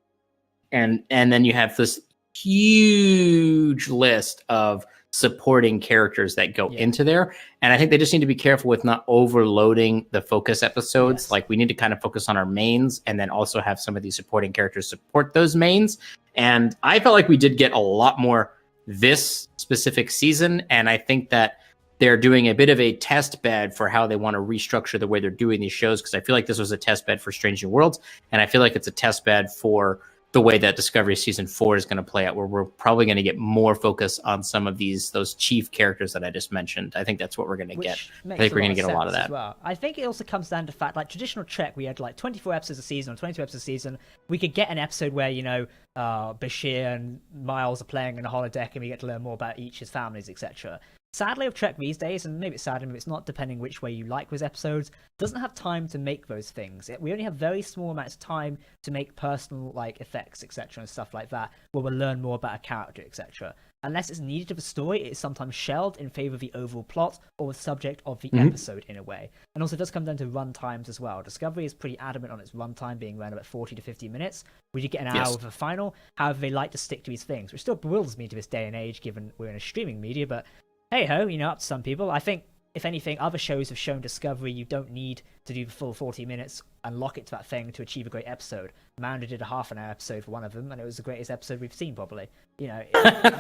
and then you have this huge list of supporting characters that go into there. And I think they just need to be careful with not overloading the focus episodes. Yes. Like, we need to kind of focus on our mains and then also have some of these supporting characters support those mains. And I felt like we did get a lot more this specific season. And I think that they're doing a bit of a test bed for how they want to restructure the way they're doing these shows. Because I feel like this was a test bed for Strange New Worlds. And I feel like it's a test bed for the way that Discovery season 4 is going to play out, where we're probably going to get more focus on some of those chief characters that I just mentioned. I think that's what we're going to get. I think we're going to get a lot of that. Well, I think it also comes down to the fact, like traditional Trek, we had like 24 episodes a season or 22 episodes a season. We could get an episode where, you know, Bashir and Miles are playing in a holodeck and we get to learn more about each his families, etc. Sadly, with Trek these days, and maybe it's sad, maybe it's not, depending which way you like those episodes, doesn't have time to make those things. We only have very small amounts of time to make personal like effects, etc., and stuff like that, where we'll learn more about a character, etc. Unless it's needed to the story, it's sometimes shelved in favor of the overall plot or the subject of the episode in a way. And also, it does come down to run times as well. Discovery is pretty adamant on its runtime being around about 40 to 50 minutes. We do get an hour of a final. However, they like to stick to these things, which still bewilders me to this day and age, given we're in a streaming media, but hey ho, you know, up to some people. I think, if anything, other shows have shown Discovery you don't need to do the full 40 minutes and lock it to that thing to achieve a great episode. Amanda did a half-an-hour episode for one of them, and it was the greatest episode we've seen, probably. You know,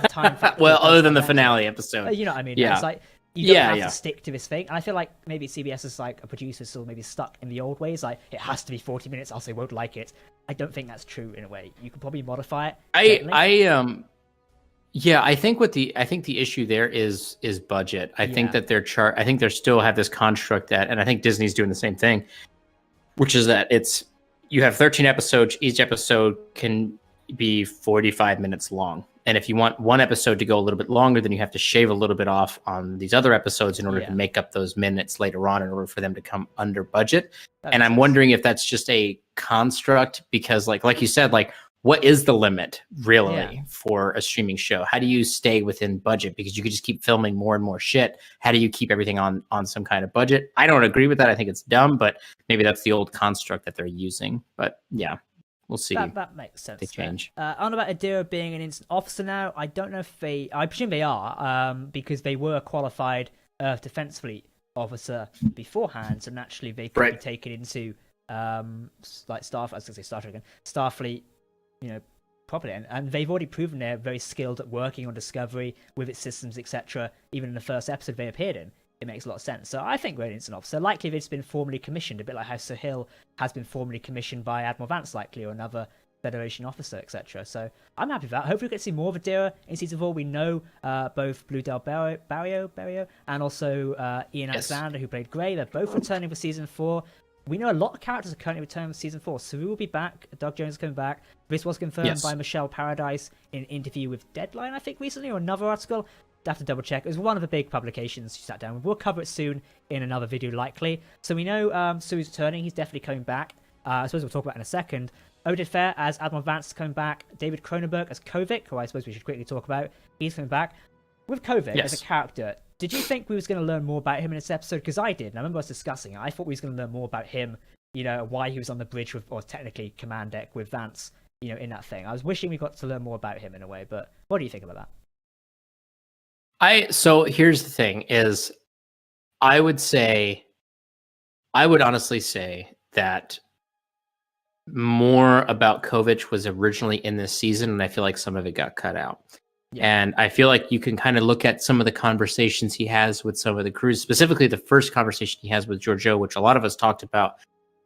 time well, other than the finale episode. You know what I mean? Yeah. It's like, you don't have to stick to this thing. And I feel like maybe CBS is like a producer still maybe stuck in the old ways. Like, it has to be 40 minutes, else they won't like it. I don't think that's true in a way. You could probably modify it. Yeah, I think the issue there is budget. I think that I think they still have this construct that, and I think Disney's doing the same thing, which is that you have 13 episodes. Each episode can be 45 minutes long. And if you want one episode to go a little bit longer, then you have to shave a little bit off on these other episodes in order to make up those minutes later on in order for them to come under budget. And I'm wondering if that's just a construct because like you said, like, what is the limit really for a streaming show? How do you stay within budget? Because you could just keep filming more and more shit. How do you keep everything on some kind of budget? I don't agree with that. I think it's dumb, but maybe that's the old construct that they're using. But yeah, we'll see. That makes sense. They change. On about Adira being an instant officer now, I don't know if I presume they are, because they were a qualified Earth Defense Fleet officer beforehand, so naturally they could be taken into like Starfleet, you know, properly, and they've already proven they're very skilled at working on Discovery with its systems, etc. Even in the first episode they appeared in, it makes a lot of sense. So I think we're an instant officer. Likely they've been formally commissioned, a bit like how Sahil has been formally commissioned by Admiral Vance, likely, or another Federation officer, etc. So I'm happy with that. Hopefully we get to see more of Adira in season 4. We know both Blue Del Barrio and also Ian Alexander, who played Grey. They're both returning for season 4. We know a lot of characters are currently returning for season 4. Saru will be back. Doug Jones is coming back. This was confirmed by Michelle Paradise in an interview with Deadline, I think, recently, or another article. I have to double check. It was one of the big publications she sat down with. We'll cover it soon in another video, likely. So we know Saru's returning. He's definitely coming back. I suppose we'll talk about in a second. Oded Fair as Admiral Vance is coming back. David Cronenberg as Kovitch, who I suppose we should quickly talk about. He's coming back. With Kovitch as a character, did you think we was going to learn more about him in this episode? Because I did, and I remember us discussing it. I thought we was going to learn more about him, you know, why he was on the bridge with, or technically command deck with Vance, you know, in that thing. I was wishing we got to learn more about him in a way, but what do you think about that? So here's the thing is, I would honestly say that more about Kovitch was originally in this season, and I feel like some of it got cut out. And I feel like you can kind of look at some of the conversations he has with some of the crews, specifically the first conversation he has with Georgiou, which a lot of us talked about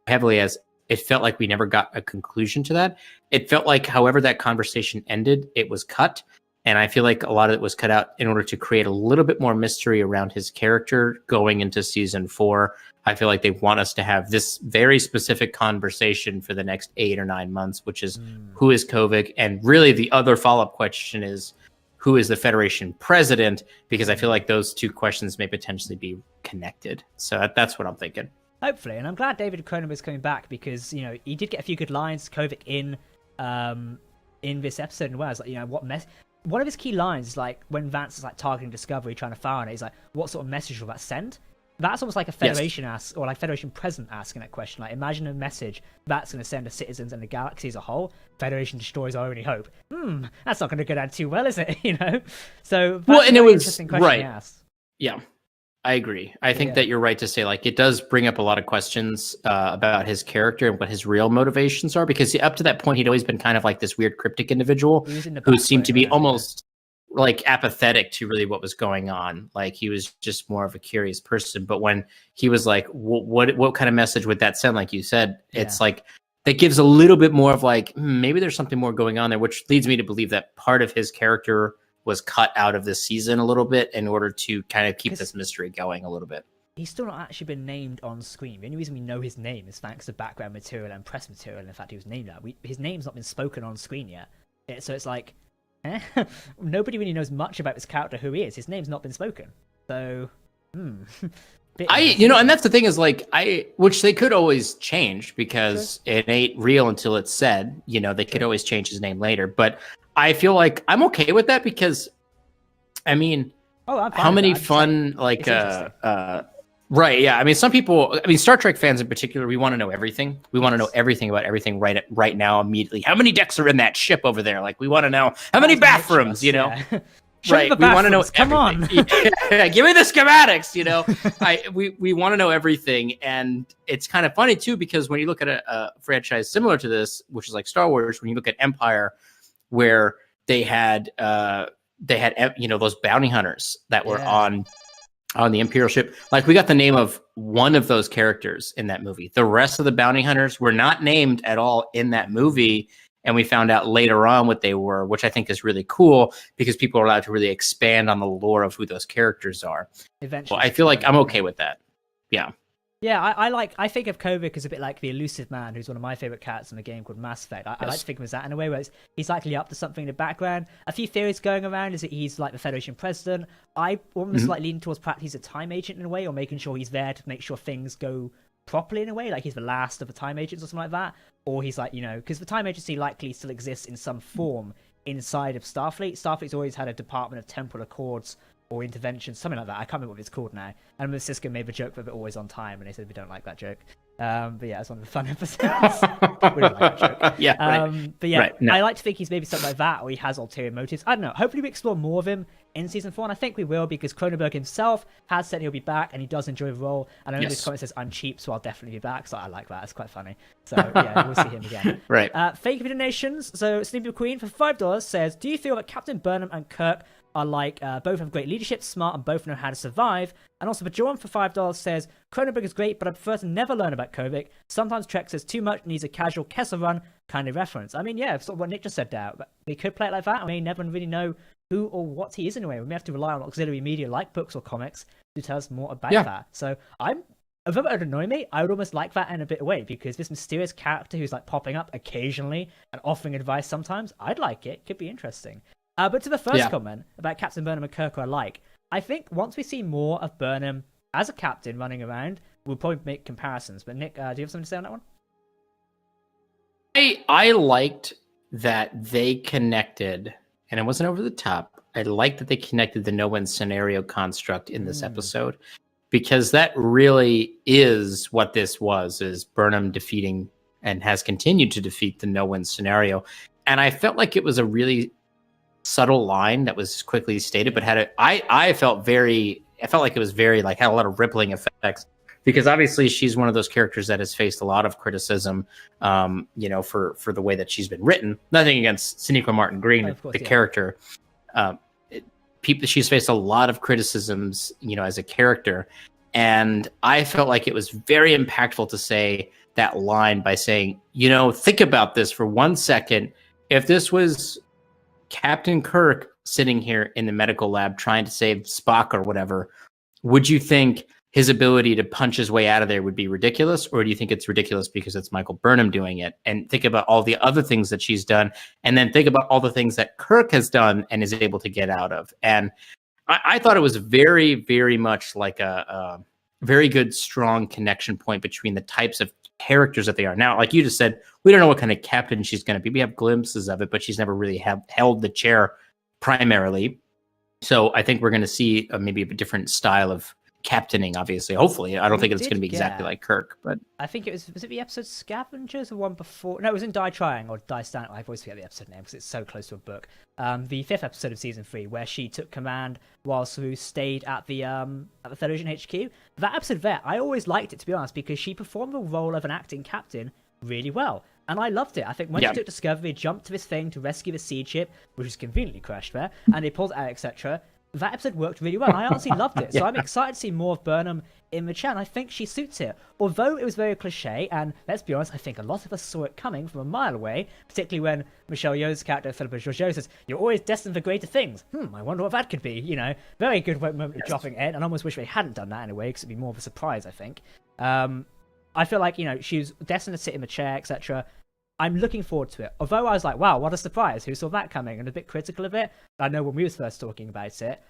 heavily, as it felt like we never got a conclusion to that. It felt like, however that conversation ended, it was cut. And I feel like a lot of it was cut out in order to create a little bit more mystery around his character going into season 4. I feel like they want us to have this very specific conversation for the next 8 or 9 months, which is who is Kovitch? And really the other follow-up question is, who is the Federation president? Because I feel like those two questions may potentially be connected. So that's what I'm thinking. Hopefully, and I'm glad David Cronenberg is coming back because, you know, he did get a few good lines, Kovitch, in this episode as well. It's like, you know, one of his key lines is like when Vance is like targeting Discovery, trying to fire on it, he's like, what sort of message will that send? That's almost like a Federation ask, or like Federation president asking that question. Like, imagine a message that's going to send to citizens and the galaxy as a whole. Federation destroys our only hope. That's not going to go down too well, is it? You know. So that's and it was interesting question he asked. Yeah, I agree. I think that you're right to say, like, it does bring up a lot of questions about his character and what his real motivations are. Because up to that point, he'd always been kind of like this weird cryptic individual who seemed to be almost like apathetic to really what was going on. Like, he was just more of a curious person. But when he was like, what kind of message would that send? Like you said, it's like, that gives a little bit more of like, maybe there's something more going on there, which leads me to believe that part of his character was cut out of this season a little bit in order to kind of keep this mystery going a little bit. He's still not actually been named on screen. The only reason we know his name is thanks to background material and press material. And in fact, he was named that. His name's not been spoken on screen yet. So it's like, nobody really knows much about this character, who he is. His name's not been spoken. So, and that's the thing is like, which they could always change because it ain't real until it's said, they could always change his name later. But I feel like I'm okay with that because, I mean, how many fun, like, right, yeah. I mean, Star Trek fans in particular, we want to know everything. We want to know everything about everything right now, immediately. How many decks are in that ship over there? Like, we want to know how many bathrooms, Yeah. Right, we want to know. Come on, yeah, give me the schematics. We want to know everything, and it's kind of funny too because when you look at a franchise similar to this, which is like Star Wars, when you look at Empire, where they had those bounty hunters that were on the Imperial ship. Like, we got the name of one of those characters in that movie. The rest of the bounty hunters were not named at all in that movie. And we found out later on what they were, which I think is really cool because people are allowed to really expand on the lore of who those characters are. Eventually, well, I feel like I'm okay with that. Yeah. Yeah, I think of Kovitch as a bit like the elusive man, who's one of my favorite characters in a game called Mass Effect. I like to think of him as that in a way where he's likely up to something in the background. A few theories going around is that he's like the Federation president. I almost like lean towards perhaps he's a time agent in a way, or making sure he's there to make sure things go properly in a way, like he's the last of the time agents or something like that. Or he's like, because the time agency likely still exists in some form inside of Starfleet. Starfleet's always had a Department of Temporal Accords or intervention, something like that. I can't remember what it's called now. And Cisco made the joke that they're always on time, and they said we don't like that joke. But yeah, it's one of the fun episodes. We don't like that joke. Yeah, right. But yeah, right, no. I like to think he's maybe something like that, or he has ulterior motives. I don't know. Hopefully we explore more of him in season 4, and I think we will, because Cronenberg himself has said he'll be back, and he does enjoy the role. And I know this comment says, I'm cheap, so I'll definitely be back. So I like that. It's quite funny. So yeah, we'll see him again. Right. Fake donations. So Sleepy Queen for $5 says, do you feel that Captain Burnham and Kirk are like both have great leadership, smart, and both know how to survive? And also, Bajoran for $5 says, Cronenberg is great, but I prefer to never learn about Kovitch. Sometimes Trek says too much, needs a casual Kessel run kind of reference. I mean, yeah, sort of what Nick just said there. But they could play it like that, and we never really know who or what he is in a way. We may have to rely on auxiliary media like books or comics to tell us more about that. So if it would annoy me, I would almost like that in a bit of a way, because this mysterious character who's like popping up occasionally and offering advice sometimes, I'd like it. Could be interesting. But to the first comment about Captain Burnham and Kirk are alike, I think once we see more of Burnham as a captain running around, we'll probably make comparisons. But Nick, do you have something to say on that one? I liked that they connected, and it wasn't over the top. I liked that they connected the no-win scenario construct in this episode, because that really is what this was, is Burnham defeating and has continued to defeat the no-win scenario. And I felt like it was a really subtle line that was quickly stated, but I felt like it was very, like, had a lot of rippling effects, because obviously she's one of those characters that has faced a lot of criticism, for the way that she's been written. Nothing against Sonequa Martin Green, character. She's faced a lot of criticisms, as a character. And I felt like it was very impactful to say that line by saying, think about this for 1 second. If this was Captain Kirk sitting here in the medical lab trying to save Spock or whatever, would you think his ability to punch his way out of there would be ridiculous? Or do you think it's ridiculous because it's Michael Burnham doing it? And think about all the other things that she's done, and then think about all the things that Kirk has done and is able to get out of. And I thought it was very, very much like a very good, strong connection point between the types of characters that they are. Now, like you just said, we don't know what kind of captain she's going to be. We have glimpses of it, but she's never really held the chair primarily. So I think we're going to see maybe a different style of captaining, obviously. Hopefully. I don't think it's going to be exactly like Kirk, but I think it was it the episode Scavengers or one before? No, it was in Die Trying or Die Stand. I always forget the episode name because it's so close to a book. The 5th episode of season 3, where she took command while Saru stayed at the Federation HQ. That episode there, I always liked it, to be honest, because she performed the role of an acting captain really well. And I loved it. I think when she took Discovery, jumped to this thing to rescue the seed ship, which is conveniently crashed there, and they pulled it out, etc., that episode worked really well. I honestly loved it. So I'm excited to see more of Burnham in the chat, and I think she suits it. Although it was very cliche, and let's be honest, I think a lot of us saw it coming from a mile away, particularly when Michelle Yeoh's character, Phillipa Georgiou, says, "You're always destined for greater things." I wonder what that could be, you know. Very good moment of dropping it, and I almost wish they hadn't done that in a way, because it'd be more of a surprise, I think. I feel like, you know, she was destined to sit in the chair, etc. I'm looking forward to it. Although I was like, wow, what a surprise. Who saw that coming? And a bit critical of it. I know when we was first talking about it.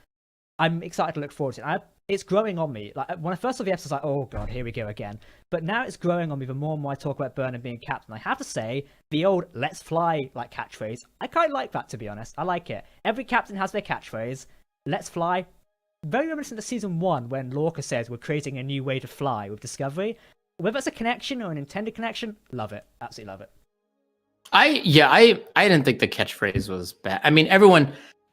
I'm excited to look forward to it. It's growing on me. Like when I first saw the episode, I was like, oh god, here we go again. But now it's growing on me the more and more I talk about Burnham being captain. I have to say, the old "let's fly" like catchphrase, I kind of like that, to be honest. I like it. Every captain has their catchphrase. "Let's fly." Very reminiscent to season 1 when Lorca says we're creating a new way to fly with Discovery. Whether it's a connection or an intended connection, love it. Absolutely love it. I didn't think the catchphrase was bad. I mean,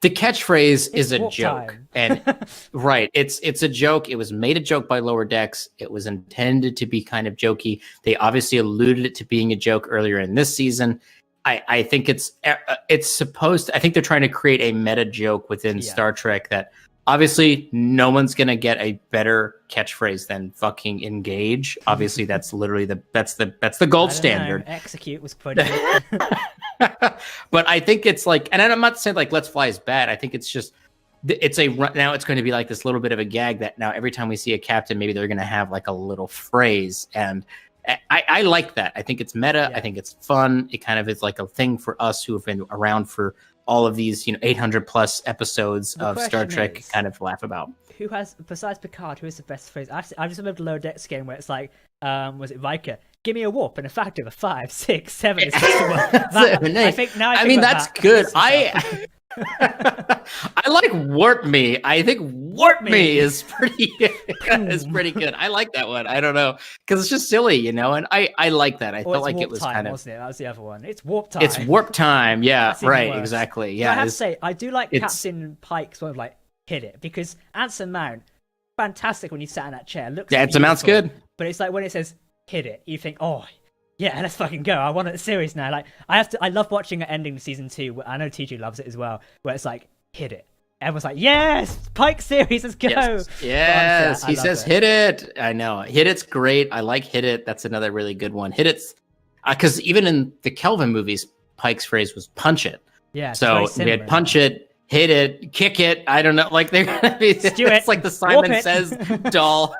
the catchphrase is a joke, and right, it's a joke. It was made a joke by Lower Decks. It was intended to be kind of jokey. They obviously alluded it to being a joke earlier in this season. I think it's supposed to, I think they're trying to create a meta joke within Star Trek that obviously no one's gonna get a better catchphrase than fucking engage. Obviously, that's literally that's the gold standard. Execute was pretty good. But I think it's like, and I'm not saying like "let's fly" is bad. I think it's just now it's going to be like this little bit of a gag that now every time we see a captain, maybe they're going to have like a little phrase, and I like that. I think it's meta. I think it's fun. It kind of is like a thing for us who have been around for all of these, 800 plus episodes of Star Trek, kind of laugh about. Who has, besides Picard, who is the best phrase? I just remember the Lower Decks game where it's like, was it Riker? Give me a warp and a factor of 5, 6, 7. It's I think now. I mean, that's good. I like warp me. I think warp me is pretty good. I like that one. I don't know, because it's just silly, and I like that. I felt like it was time, kind of, wasn't it? That was the other one. It's warp time. It's warp time. Yeah, right. Exactly. Yeah. I have to say, I do like Captain Pike's one of like hit it, because Anson Mount, fantastic when you sat in that chair. Looks Anson Mount's good, but it's like when it says hit it, you think, oh. Yeah, let's fucking go. I want a series now. Like, I love watching it ending to season 2. I know TJ loves it as well, where it's like, hit it. Everyone's like, yes, Pike series, let's go. Yes. He says, hit it. I know. Hit it's great. I like hit it. That's another really good one. Hit it's, because even in the Kelvin movies, Pike's phrase was punch it. Yeah. So we had punch it, hit it, kick it. I don't know. Like, they're gonna be, it's like the Simon Says doll,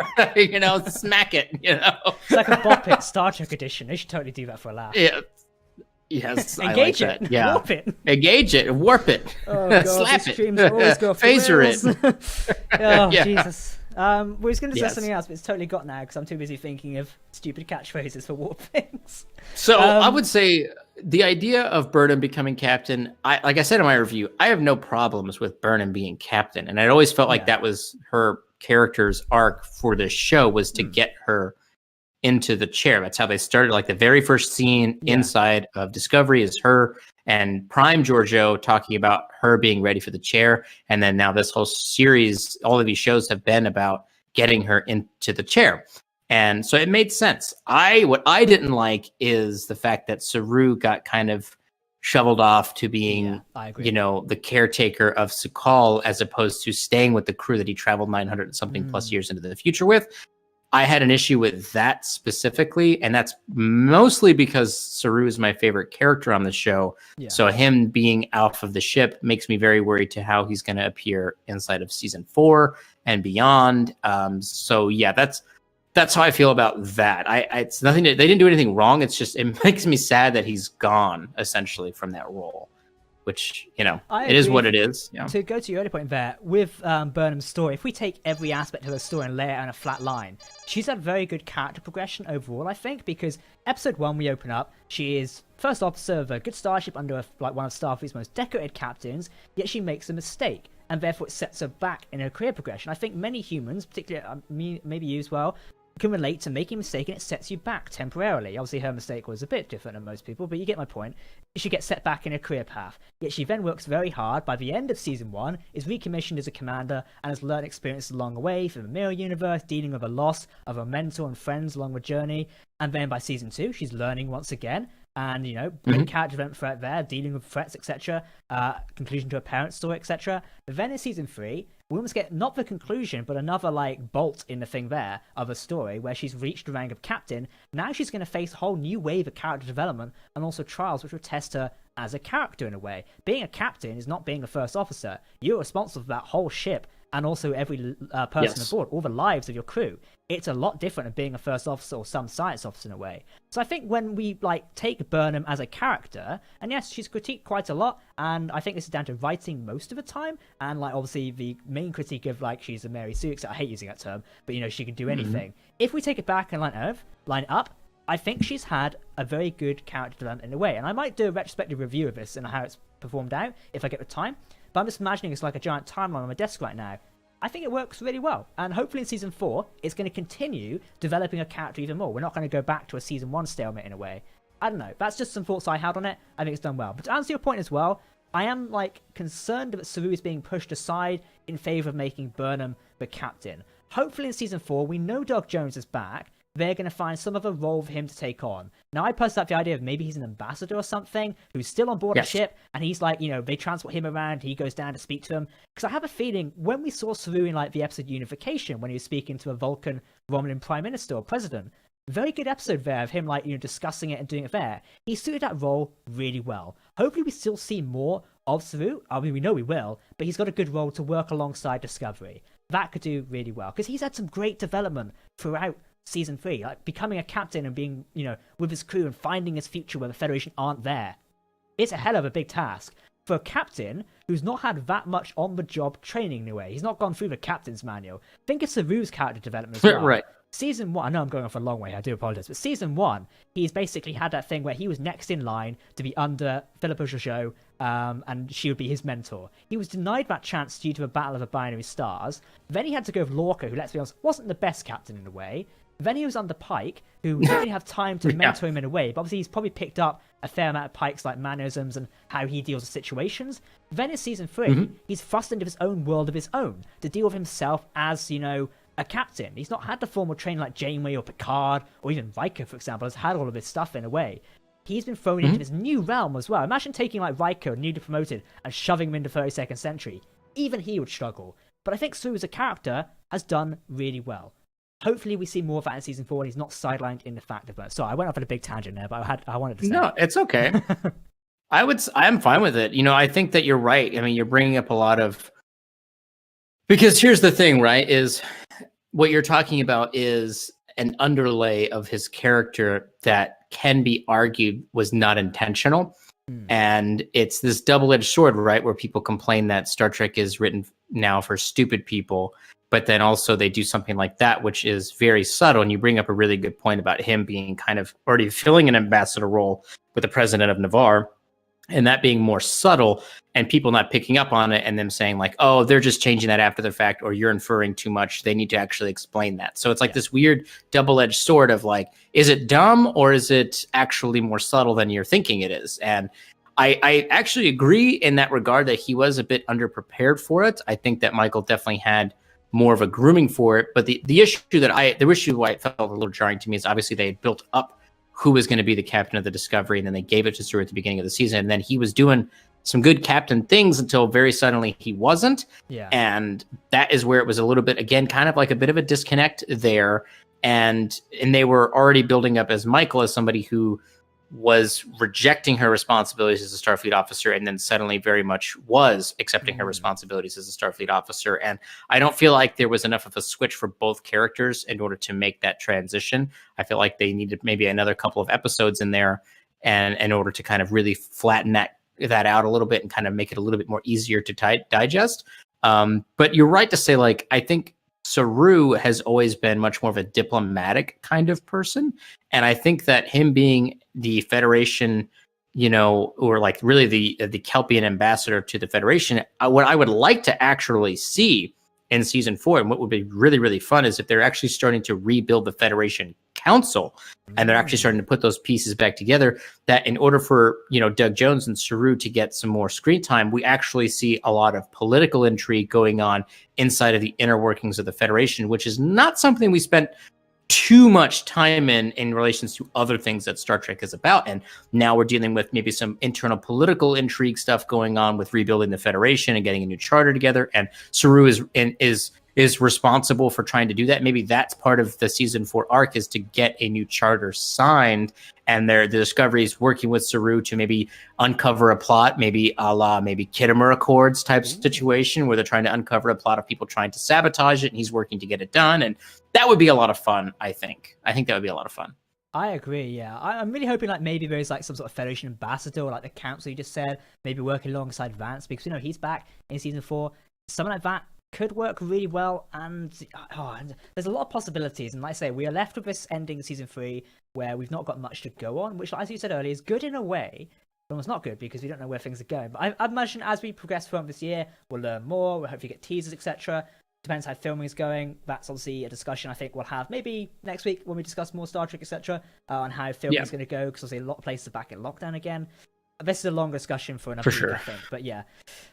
smack it, It's like a Bop It Star Trek edition. They should totally do that for a laugh. Yeah. Yes. Engage I like it. That. Yeah. Warp it. Engage it. Warp it. Oh, God, slap these it. streams always go off the Phaser rails. it. Oh, Yeah. Jesus. We was going to discuss something else, but it's totally got now because I'm too busy thinking of stupid catchphrases for warp things. So I would say the idea of Burnham becoming captain, like I said in my review, I have no problems with Burnham being captain. And I always felt like that was her character's arc for this show, was to get her into the chair. That's how they started. Like the very first scene inside of Discovery is her and Prime Georgiou talking about her being ready for the chair. And then now this whole series, all of these shows have been about getting her into the chair. And so it made sense. What I didn't like is the fact that Saru got kind of shoveled off to being, the caretaker of Su'Kal, as opposed to staying with the crew that he traveled 900 and something plus years into the future with. I had an issue with that specifically, and that's mostly because Saru is my favorite character on the show. Yeah. So him being off of the ship makes me very worried to how he's going to appear inside of season 4 and beyond. So yeah, that's how I feel about that. It's nothing. They didn't do anything wrong. It's just, it makes me sad that he's gone essentially from that role. Which, it is what it is. Yeah. To go to your earlier point there, with Burnham's story, if we take every aspect of her story and lay it on a flat line, she's had very good character progression overall, I think, because episode 1, we open up, she is first officer of a good starship under one of Starfleet's most decorated captains, yet she makes a mistake, and therefore it sets her back in her career progression. I think many humans, particularly maybe you as well, can relate to making a mistake, and it sets you back temporarily. Obviously, her mistake was a bit different than most people, but you get my point. She gets set back in her career path, yet she then works very hard. By the end of season 1, is recommissioned as a commander and has learned experiences along the way from the mirror universe, dealing with the loss of her mentor and friends along the journey. And then by season 2, she's learning once again, and big character event threat there, dealing with threats, etc. Conclusion to a parent story, etc. Then in season 3, we almost get not the conclusion, but another like bolt in the thing there of a story where she's reached the rank of captain. Now she's going to face a whole new wave of character development and also trials which will test her as a character in a way. Being a captain is not being a first officer. You're responsible for that whole ship and also every person aboard, all the lives of your crew. It's a lot different than being a first officer or some science officer in a way. So I think when we like take Burnham as a character, and yes, she's critiqued quite a lot, and I think this is down to writing most of the time, and like obviously the main critique of like she's a Mary Sue, I hate using that term, but you know, she can do anything. If we take it back and line it up, I think she's had a very good character development in a way, and I might do a retrospective review of this and how it's performed out if I get the time. But I'm just imagining it's like a giant timeline on my desk right now. I think it works really well. And hopefully in Season 4, it's going to continue developing a character even more. We're not going to go back to a Season 1 stalemate in a way. I don't know. That's just some thoughts I had on it. I think it's done well. But to answer your point as well, I am like concerned that Saru is being pushed aside in favour of making Burnham the captain. Hopefully in Season 4, we know Doug Jones is back. They're going to find some other role for him to take on. Now, I personally like the idea of maybe he's an ambassador or something who's still on board the ship, and he's like, you know, they transport him around, he goes down to speak to them. Because I have a feeling when we saw Saru in like the episode Unification, when he was speaking to a Vulcan Romulan Prime Minister or President, very good episode there of him like, you know, discussing it and doing it there. He suited that role really well. Hopefully we still see more of Saru. I mean, we know we will, but he's got a good role to work alongside Discovery. That could do really well, because he's had some great development throughout Season 3, like becoming a captain and being, you know, with his crew and finding his future where the Federation aren't there. It's a hell of a big task for a captain who's not had that much on-the-job training in a way. He's not gone through the captain's manual. Think of Saru's character development as well. Right. Season 1, I know I'm going off a long way, I do apologize, but Season 1, he's basically had that thing where he was next in line to be under Phillipa Georgiou, and she would be his mentor. He was denied that chance due to a battle of the binary stars. Then he had to go with Lorca, who, let's be honest, wasn't the best captain in a way. Then he was under Pike, who didn't really have time to mentor him in a way, but obviously he's probably picked up a fair amount of Pike's like mannerisms and how he deals with situations. Then in Season 3, he's thrust into his own world of his own to deal with himself as, you know, a captain. He's not had the formal training like Janeway or Picard or even Riker, for example, has had all of this stuff in a way. He's been thrown into this new realm as well. Imagine taking like Riker, newly promoted, and shoving him into 32nd century. Even he would struggle. But I think Saru as a character has done really well. Hopefully we see more of that in Season 4 and he's not sidelined in the fact of it. Sorry, I went off on a big tangent there, but I wanted to say. No, it's okay. I'm fine with it. You know, I think that you're right. I mean, you're bringing up a lot of, because here's the thing, right, is what you're talking about is an underlay of his character that can be argued was not intentional. And it's this double-edged sword, right, where people complain that Star Trek is written now for stupid people, but then also they do something like that, which is very subtle. And you bring up a really good point about him being kind of already filling an ambassador role with the president of Navarre, and that being more subtle and people not picking up on it and them saying like, oh, they're just changing that after the fact, or you're inferring too much. They need to actually explain that. So it's like this weird double-edged sword of like, is it dumb or is it actually more subtle than you're thinking it is? And I actually agree in that regard that he was a bit underprepared for it. I think that Michael definitely had more of a grooming for it. But the issue why it felt a little jarring to me is obviously they had built up who was going to be the captain of the Discovery, and then they gave it to Saru at the beginning of the season, and then he was doing some good captain things until very suddenly he wasn't. Yeah. And that is where it was a little bit, again, kind of like a bit of a disconnect there. And they were already building up as Michael as somebody who was rejecting her responsibilities as a Starfleet officer, and then suddenly very much was accepting her responsibilities as a Starfleet officer. And I don't feel like there was enough of a switch for both characters in order to make that transition. I feel like they needed maybe another couple of episodes in there, and in order to kind of really flatten that out a little bit and kind of make it a little bit more easier to digest. But you're right to say, like, I think Saru has always been much more of a diplomatic kind of person. And I think that him being the Federation, you know, or like really the Kelpian ambassador to the Federation, what I would like to actually see in Season 4, and what would be really, really fun, is if they're actually starting to rebuild the Federation Council, and they're actually starting to put those pieces back together, that in order for, you know, Doug Jones and Saru to get some more screen time, we actually see a lot of political intrigue going on inside of the inner workings of the Federation, which is not something we spent too much time in relations to other things that Star Trek is about. And now we're dealing with maybe some internal political intrigue stuff going on with rebuilding the Federation and getting a new charter together. And Saru is responsible for trying to do that. Maybe that's part of the season 4 arc, is to get a new charter signed. And the Discovery is working with Saru to maybe uncover a plot, maybe a la maybe Khitomer Accords type situation, where they're trying to uncover a plot of people trying to sabotage it, and he's working to get it done. And that would be a lot of fun, I think. I think that would be a lot of fun. I agree, yeah. I'm really hoping like maybe there's like some sort of Federation ambassador, or like the council you just said, maybe working alongside Vance, because he's back in season 4. Something like that could work really well, and there's a lot of possibilities. And like I say, we are left with this ending season 3 where we've not got much to go on, which, as you said earlier, is good in a way, but it's not good because we don't know where things are going. But I imagine as we progress throughout this year, we'll learn more. We'll hopefully get teasers, etc. Depends how filming is going. That's obviously a discussion I think we'll have maybe next week when we discuss more Star Trek, etc. On how filming is going to go, because obviously a lot of places are back in lockdown again. This is a long discussion for another week, I think. But yeah,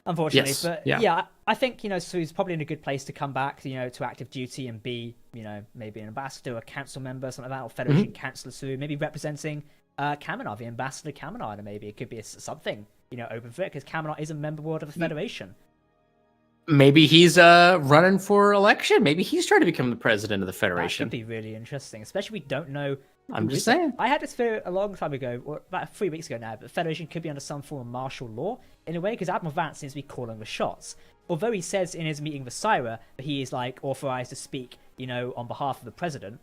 unfortunately. Yes. But yeah, I think, Sue's probably in a good place to come back, to active duty and be, maybe an ambassador, a council member, something like that, or Federation Councillor Sue, maybe representing Kamenar, the Ambassador Kamenar, and maybe it could be something, open for it, because Kamenar is a member board of the Federation. Maybe he's running for election. Maybe he's trying to become the president of the Federation. That could be really interesting, especially we don't know. I'm just saying. I had this fear a long time ago, or about 3 weeks ago now, but the Federation could be under some form of martial law in a way, because Admiral Vance seems to be calling the shots. Although he says in his meeting with Syra that he is like authorized to speak, on behalf of the president.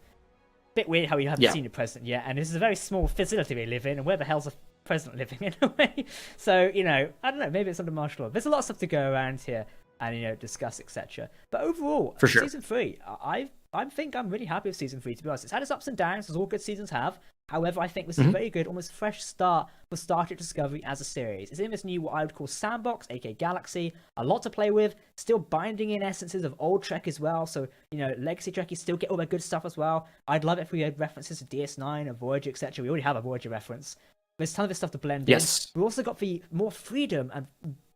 Bit weird how we haven't seen the president yet, and this is a very small facility we live in, and where the hell's the president living in a way? So, I don't know, maybe it's under martial law. There's a lot of stuff to go around here and discuss, etc. But overall, for sure, season 3, I think I'm really happy with season 3, to be honest. It's had its ups and downs, as all good seasons have. However, I think this is a very good, almost fresh start for Star Trek Discovery as a series. It's in this new, what I would call sandbox, aka Galaxy. A lot to play with, still binding in essences of old Trek as well. So, Legacy Trekkies still get all their good stuff as well. I'd love it if we had references to DS9 and Voyager, etc. We already have a Voyager reference. There's a ton of this stuff to blend in. We've also got the more freedom and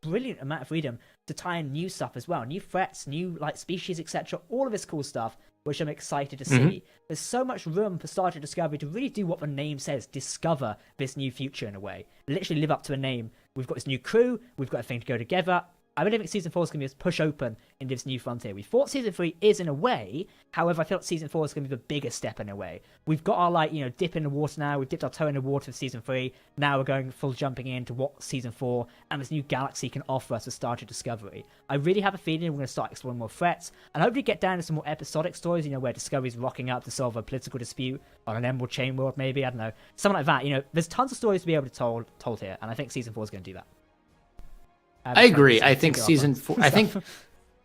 brilliant amount of freedom to tie in new stuff as well, new threats, new species, etc. All of this cool stuff, which I'm excited to see. There's so much room for Star Trek Discovery to really do what the name says, discover this new future in a way, literally live up to a name. We've got this new crew, we've got a thing to go together. I really think season 4 is going to be a push open into this new frontier. We thought season 3 is in a way, however, I feel like season 4 is going to be the biggest step in a way. We've got our dip in the water now. We've dipped our toe in the water for season 3. Now we're going full jumping into what season 4 and this new galaxy can offer us with Star Trek Discovery. I really have a feeling we're going to start exploring more threats and hopefully get down to some more episodic stories, where Discovery's rocking up to solve a political dispute on an Emerald Chain world, maybe, I don't know, something like that. There's tons of stories to be able to told here, and I think season 4 is going to do that. I agree. I think season 4. I think.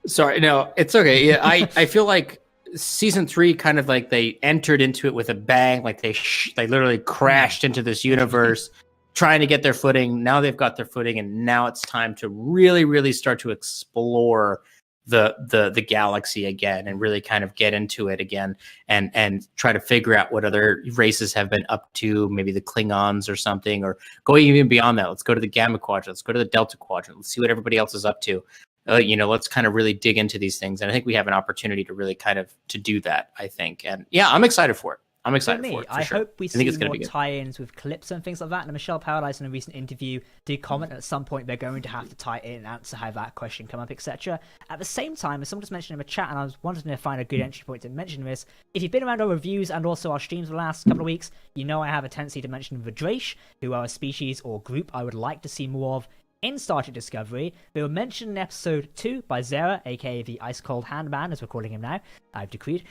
Sorry, no, it's okay. Yeah, I feel like season 3 kind of like they entered into it with a bang. Like they literally crashed into this universe, trying to get their footing. Now they've got their footing, and now it's time to really, really start to explore the galaxy again, and really kind of get into it again, and try to figure out what other races have been up to, maybe the Klingons or something, or going even beyond that. Let's go to the Gamma Quadrant, let's go to the Delta Quadrant, let's see what everybody else is up to. Let's kind of really dig into these things, and I think we have an opportunity to really kind of to do that, I think. And yeah, I'm excited for it. I'm excited for it. I hope we see more tie-ins with Calypso and things like that. And Michelle Paradise in a recent interview did comment that at some point they're going to have to tie in and answer how that question come up, etc. At the same time, as someone just mentioned in the chat, and I was wanting to find a good entry point to mention this, if you've been around our reviews and also our streams the last couple of weeks, I have a tendency to mention the Drache, who are a species or group I would like to see more of in Star Trek Discovery. They were mentioned in episode 2 by Zera, aka the Ice Cold Hand Man, as we're calling him now. I've decreed.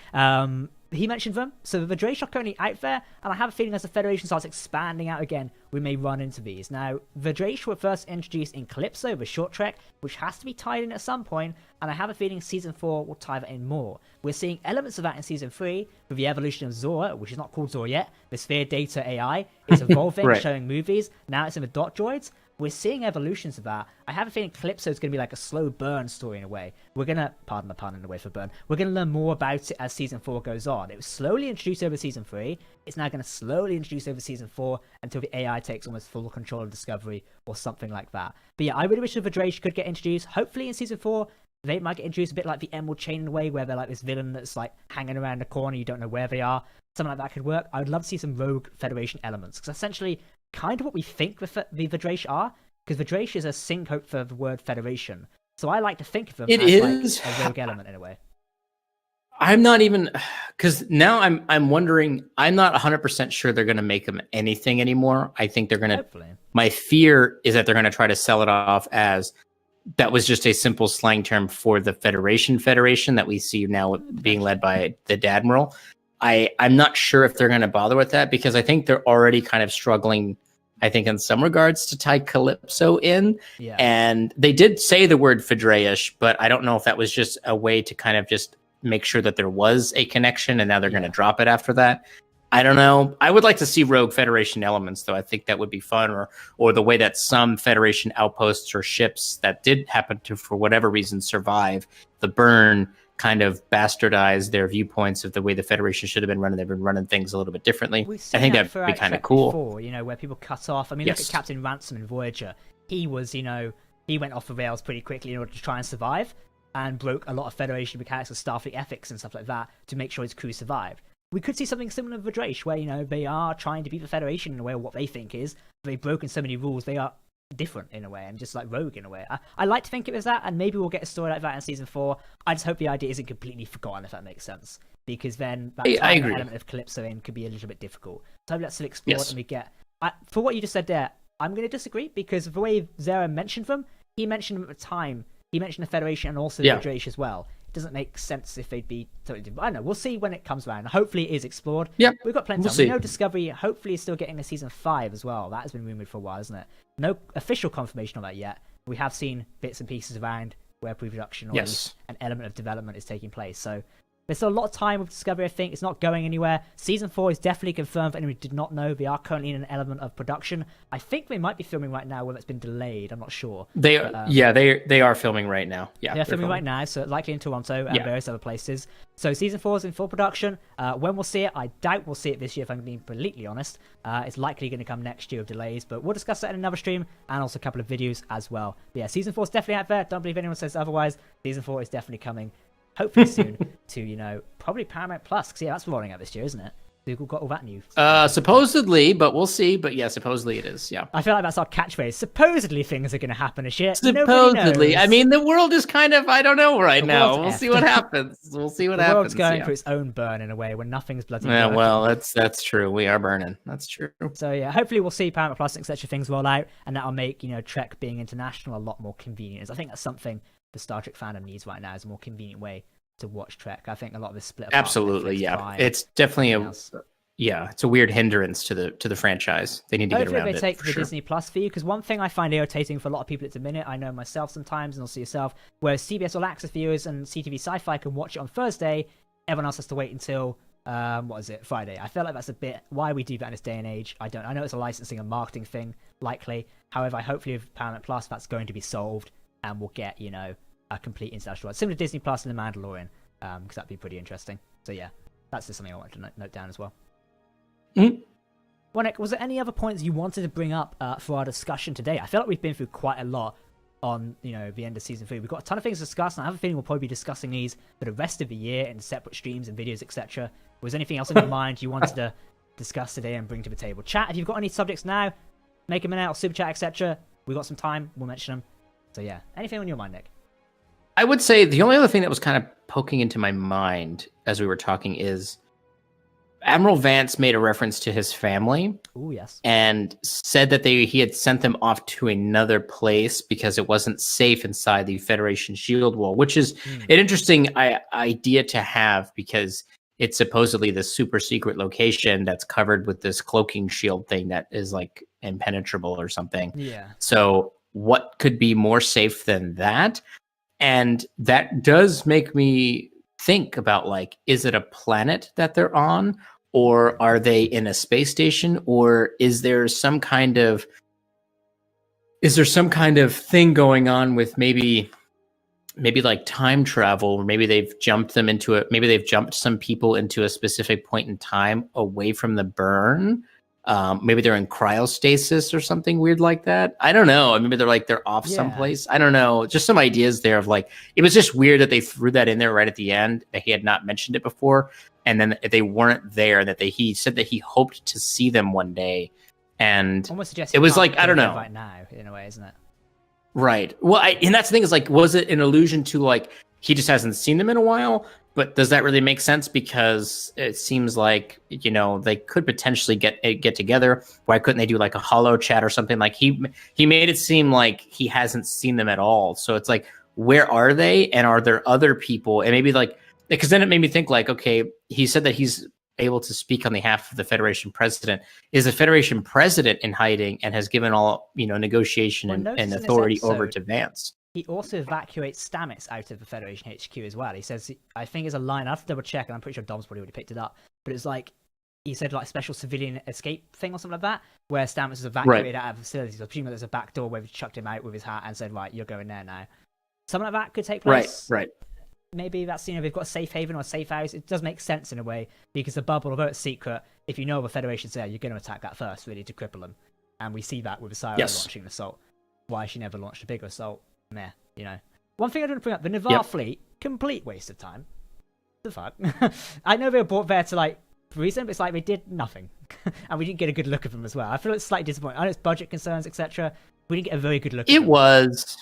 He mentioned them, so the Drache are currently out there, and I have a feeling as the Federation starts expanding out again, we may run into these. Now, the Drache were first introduced in Calypso, the short trek, which has to be tied in at some point, and I have a feeling Season 4 will tie that in more. We're seeing elements of that in Season 3, with the evolution of Zora, which is not called Zora yet. The Sphere Data AI is evolving, right. Showing movies. Now it's in the dot droids. We're seeing evolutions of that. I have a feeling Calypso is going to be like a slow burn story in a way. We're going to, pardon the pun in the way for burn, we're going to learn more about it as Season 4 goes on. It was slowly introduced over Season 3. It's now going to slowly introduce over Season 4 until the AI takes almost full control of Discovery or something like that. But yeah, I really wish the Drache could get introduced, hopefully in Season 4. they might get introduced a bit like the Emerald Chain in a way, where they're like this villain that's like hanging around the corner, you don't know where they are. Something like that could work. I would love to see some rogue Federation elements, because essentially kind of what we think the Vidrash are, because Vidrash is a syncope for the word Federation. So I like to think of them as like a rogue element in a way. I'm not even, because now I'm wondering, I'm not 100% sure they're going to make them anything anymore. I think they're going to, my fear is that they're going to try to sell it off as, that was just a simple slang term for the Federation that we see now being led by the Admiral. I'm not sure if they're going to bother with that, because I think they're already kind of struggling, I think in some regards, to tie Calypso in. Yeah. And they did say the word Vidrash, but I don't know if that was just a way to kind of just make sure that there was a connection, and now they're going to drop it after that. I don't know. I would like to see rogue Federation elements, though. I think that would be fun, or the way that some Federation outposts or ships that did happen to, for whatever reason, survive the burn kind of bastardize their viewpoints of the way the Federation should have been running. They've been running things a little bit differently. I think that would be kind of cool. Before, you know, where people cut off. I mean, look at Captain Ransom in Voyager. He was, you know, he went off the rails pretty quickly in order to try and survive, and broke a lot of Federation mechanics of Starfleet ethics and stuff like that to make sure his crew survived. We could see something similar with Vidrash, where, you know, they are trying to be the Federation in a way, what they think is. They've broken so many rules, they are different in a way, and just like rogue in a way. I like to think it was that, and maybe we'll get a story like that in season 4. I just hope the idea isn't completely forgotten, if that makes sense, because then that element of Calypso in could be a little bit difficult. So let's still explore it, and we get... for what you just said there, I'm going to disagree, because the way Zara mentioned them, he mentioned them at the time. He mentioned the Federation and also the Vidrash as well. It doesn't make sense if they'd be totally different. I don't know. We'll see when it comes around. Hopefully it is explored. Yep. We've got plenty of time. We know Discovery hopefully is still getting a season 5 as well. That has been rumored for a while, isn't it? No official confirmation on that yet. We have seen bits and pieces around where pre-production or at least an element of development is taking place. So there's still a lot of time with Discovery, I think. It's not going anywhere. Season 4 is definitely confirmed. For anyone who did not know, they are currently in an element of production. I think they might be filming right now, whether it's been delayed. I'm not sure. They are filming right now. Yeah, they're filming right now, so likely in Toronto and various other places. So season 4 is in full production. When we'll see it, I doubt we'll see it this year, if I'm being completely honest. It's likely going to come next year with delays, but we'll discuss that in another stream and also a couple of videos as well. But yeah, season 4 is definitely out there. Don't believe anyone says otherwise. Season 4 is definitely coming. Hopefully soon to, you know, probably Paramount Plus, because that's rolling out this year, isn't it? Google got all that news. Supposedly, but we'll see. But yeah, supposedly it is. Yeah. I feel like that's our catchphrase. Supposedly things are going to happen this year. Supposedly. I mean, the world is kind of, I don't know right now. We'll see what happens. We'll see what happens. The world's going through its own burn in a way when nothing's bloody working. Well, that's true. We are burning. That's true. So yeah, hopefully we'll see Paramount Plus and etc. things roll out, and that'll make, you know, Trek being international a lot more convenient. I think that's something the Star Trek fandom needs right now, is a more convenient way to watch Trek. I think a lot of this split apart. Absolutely, yeah. It's definitely it's a weird hindrance to the franchise. They need to get around it. Hopefully they take the Disney Plus fee, because one thing I find irritating for a lot of people at the minute, I know myself sometimes, and also yourself, where CBS All Access viewers and CTV Sci-Fi can watch it on Thursday, everyone else has to wait until Friday. I feel like that's a bit why we do that in this day and age. I know it's a licensing and marketing thing, likely. However, hopefully with Paramount Plus that's going to be solved, and we'll get, you know, a complete international ride, similar to Disney Plus and The Mandalorian, because that'd be pretty interesting. So yeah, that's just something I wanted to note down as well. Well, Nick, was there any other points you wanted to bring up for our discussion today? I feel like we've been through quite a lot on, you know, the end of season 3. We've got a ton of things to discuss, and I have a feeling we'll probably be discussing these for the rest of the year in separate streams and videos, etc. Was there anything else in your mind you wanted to discuss today and bring to the table? Chat, if you've got any subjects now, make them out, or super chat, etc. We've got some time, we'll mention them. So yeah, anything on your mind, Nick? I would say the only other thing that was kind of poking into my mind as we were talking is Admiral Vance made a reference to his family. Oh, yes. And said that he had sent them off to another place because it wasn't safe inside the Federation shield wall, which is an interesting idea to have, because it's supposedly the super secret location that's covered with this cloaking shield thing that is like impenetrable or something. Yeah. So what could be more safe than that? And that does make me think about, like, is it a planet that they're on, or are they in a space station, or is there some kind of thing going on with maybe like time travel, or maybe they've jumped some people into a specific point in time away from the burn. Maybe they're in cryostasis or something weird like that. I don't know. Maybe they're off someplace. I don't know. Just some ideas there of like, it was just weird that they threw that in there right at the end, that he had not mentioned it before. And then they weren't there, that he said that he hoped to see them one day. And almost suggests it was like, I don't know. Right now, in a way, isn't it? Right. Well, and that's the thing is like, was it an allusion to like, he just hasn't seen them in a while? But does that really make sense? Because it seems like, they could potentially get together. Why couldn't they do like a holo chat or something? Like he made it seem like he hasn't seen them at all. So it's like, where are they? And are there other people? And maybe like, because then it made me think like, okay, he said that he's able to speak on behalf of the Federation president. Is the Federation president in hiding and has given all, negotiation and authority over to Vance? He also evacuates Stamets out of the Federation HQ as well. He says, I think it's a line, I have to double check, and I'm pretty sure Dom's probably already picked it up, but it's like, he said like special civilian escape thing or something like that, where Stamets is evacuated out of the facilities. So presumably there's a back door where we chucked him out with his hat and said, right, you're going there now. Something like that could take place. Right. Maybe that's, they've got a safe haven or a safe house. It does make sense in a way, because the bubble, although it's secret, if you know the Federation's there, you're going to attack that first, really, to cripple them. And we see that with Osiris launching an assault. Why she never launched a bigger assault. Meh, One thing I didn't bring up, the Navarre fleet, complete waste of time. The fuck? I know they were brought there to, like, reason, but it's like they did nothing. And we didn't get a good look of them as well. I feel it's slightly disappointing. I know it's budget concerns, etc. We didn't get a very good look at them. It was...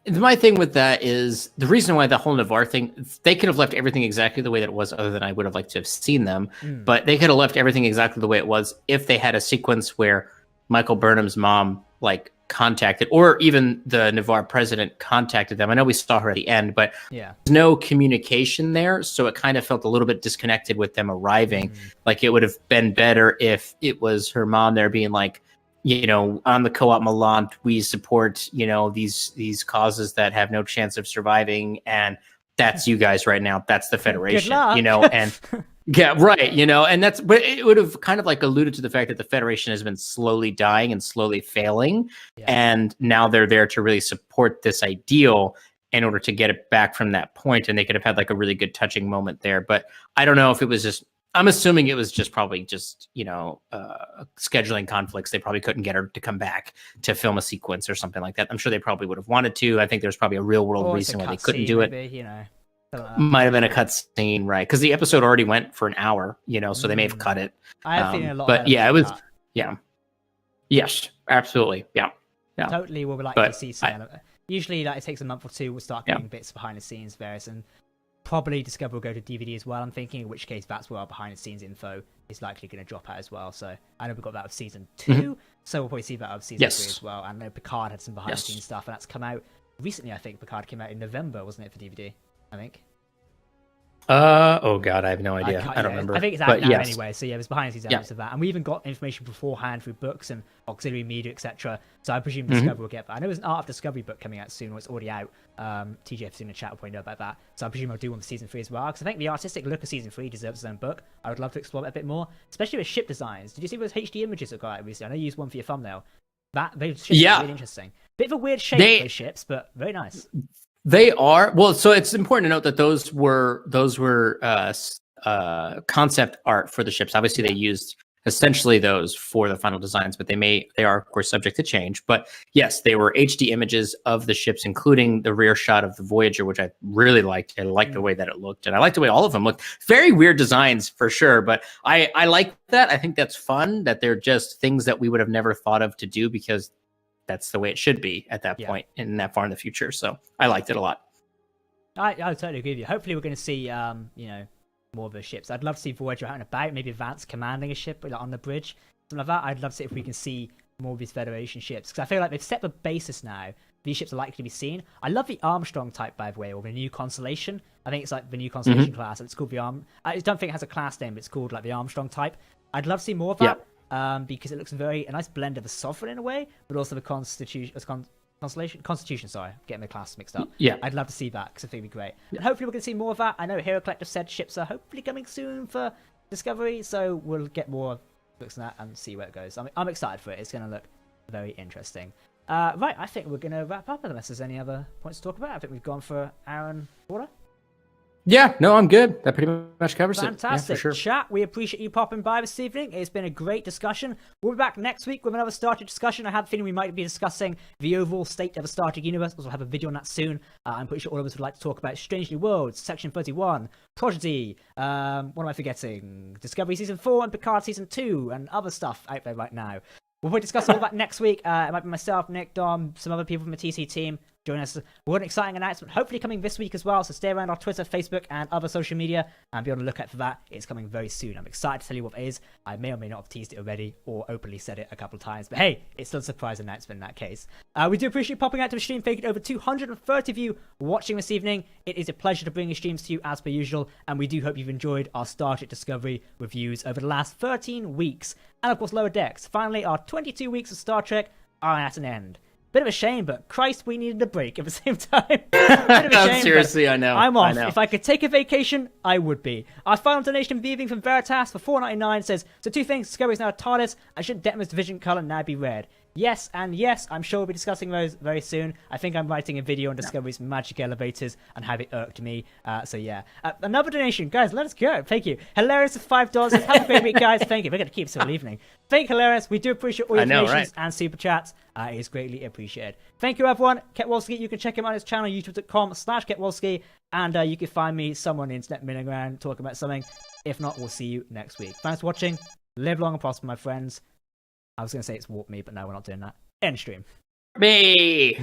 My thing with that is the reason why the whole Navarre thing, they could have left everything exactly the way that it was, other than I would have liked to have seen them. But they could have left everything exactly the way it was if they had a sequence where Michael Burnham's mom, like, contacted, or even the Navarre president contacted them. I know we saw her at the end, but there's no communication there. So it kind of felt a little bit disconnected with them arriving. Like, it would have been better if it was her mom there being like, on the co-op Milan, we support, these causes that have no chance of surviving. And that's you guys right now. That's the Federation, and yeah, right. And but it would have kind of like alluded to the fact that the Federation has been slowly dying and slowly failing. And now they're there to really support this ideal in order to get it back from that point. And they could have had like a really good touching moment there. But I don't know if it was just, I'm assuming it was just probably just, scheduling conflicts. They probably couldn't get her to come back to film a sequence or something like that. I'm sure they probably would have wanted to. I think there's probably a real world reason why they couldn't do it. Maybe, Might have been a cut scene, right? Because the episode already went for an hour, so they may have cut it. I have feeling a lot. But yeah, it was, yes, absolutely, yeah. Totally, we'll be like to see some. Usually, like, it takes a month or two. We'll start getting bits behind the scenes, various, and probably Discovery will go to DVD as well, I'm thinking, in which case that's where our behind the scenes info is likely going to drop out as well. So I know we got that with season 2, so we'll probably see that with season 3 as well. I know Picard had some behind the scenes stuff, and that's come out recently. I think Picard came out in November, wasn't it, for DVD? I think. Oh god, I have no idea. I don't remember. I think it's out now anyway. So there's behind the scenes elements of that, and we even got information beforehand through books and auxiliary media, etc. So I presume Discovery will get that. I know there's an Art of Discovery book coming out soon, or it's already out. TJF's in the chat will probably know about that. So I presume I'll do one for season 3 as well, because I think the artistic look of season 3 deserves its own book. I would love to explore that a bit more, especially with ship designs. Did you see those HD images that got out recently? I know you used one for your thumbnail. Those ships are really interesting. Bit of a weird shape, those ships, but very nice. They are, well, so it's important to note that those were concept art for the ships. Obviously they used essentially those for the final designs, but they are of course subject to change. But yes, they were HD images of the ships, including the rear shot of the Voyager, which I really liked. I liked the way that it looked, and I liked the way all of them looked. Very weird designs for sure, but I like that. I think that's fun, that they're just things that we would have never thought of to do, because that's the way it should be at that point and that far in the future. So I liked it a lot. I totally agree with you. Hopefully we're going to see, more of the ships. I'd love to see Voyager out and about, maybe Vance commanding a ship like, on the bridge, something like that. I'd love to see if we can see more of these Federation ships, because I feel like they've set the basis now. These ships are likely to be seen. I love the Armstrong type, by the way, or the new Constellation. I think it's like the new Constellation class. It's called the I don't think it has a class name, but it's called like the Armstrong type. I'd love to see more of that. Because it looks a nice blend of the Sovereign in a way, but also the Constitution, sorry, I'm getting the class mixed up. I'd love to see that, because I think it'd be great. And hopefully we're going to see more of that. I know Hero Collective said ships are hopefully coming soon for Discovery, so we'll get more looks at that and see where it goes. I'm excited for it. It's going to look very interesting. Right, I think we're going to wrap up unless there's any other points to talk about. I think we've gone for an hour and a quarter. Yeah, no, I'm good. That pretty much covers Fantastic. it. Yeah, for sure. Chat, we appreciate you popping by this evening. It's been a great discussion. We'll be back next week with another Star Trek discussion. I have a feeling we might be discussing the overall state of the Star Trek universe. We'll have a video on that soon. I'm pretty sure all of us would like to talk about Strange New Worlds, Section 31, Prodigy, what am I forgetting? Discovery Season 4 and Picard Season 2 and other stuff out there right now. We'll be discussing all that next week. It might be myself, Nick, Dom, some other people from the TC team. Join us. We've got an exciting announcement hopefully coming this week as well, so stay around our Twitter, Facebook, and other social media and be on the lookout for that. It's coming very soon. I'm excited to tell you what it is. I may or may not have teased it already or openly said it a couple of times, but hey, it's still a surprise announcement in that case. We do appreciate you popping out to the stream. Thank you to over 230 of you watching this evening. It is a pleasure to bring your streams to you as per usual, and we do hope you've enjoyed our Star Trek Discovery reviews over the last 13 weeks. And of course, Lower Decks. Finally, our 22 weeks of Star Trek are at an end. Bit of a shame, but Christ, we needed a break at the same time. Bit of a shame, seriously, I know. I'm off. I know. If I could take a vacation, I would be. Our final donation viewing from Veritas for $4.99 says, so two things, Discovery is now a TARDIS, and should Detmer's division colour now be red? Yes, and yes, I'm sure we'll be discussing those very soon. I think I'm writing a video on Discovery's magic elevators and how they irked me. So yeah. Another donation. Guys, let us go. Thank you. Hilarious with $5. Have a great week, guys. Thank you. We're going to keep this all evening. Thank you, Hilarious. We do appreciate all your donations and super chats. It is greatly appreciated. Thank you, everyone. Ketwolski, you can check him out on his channel, youtube.com/Ketwolski. And you can find me somewhere on the internet milling around talking about something. If not, we'll see you next week. Thanks for watching. Live long and prosper, my friends. I was going to say it's warp me, but no, we're not doing that. End stream. Me!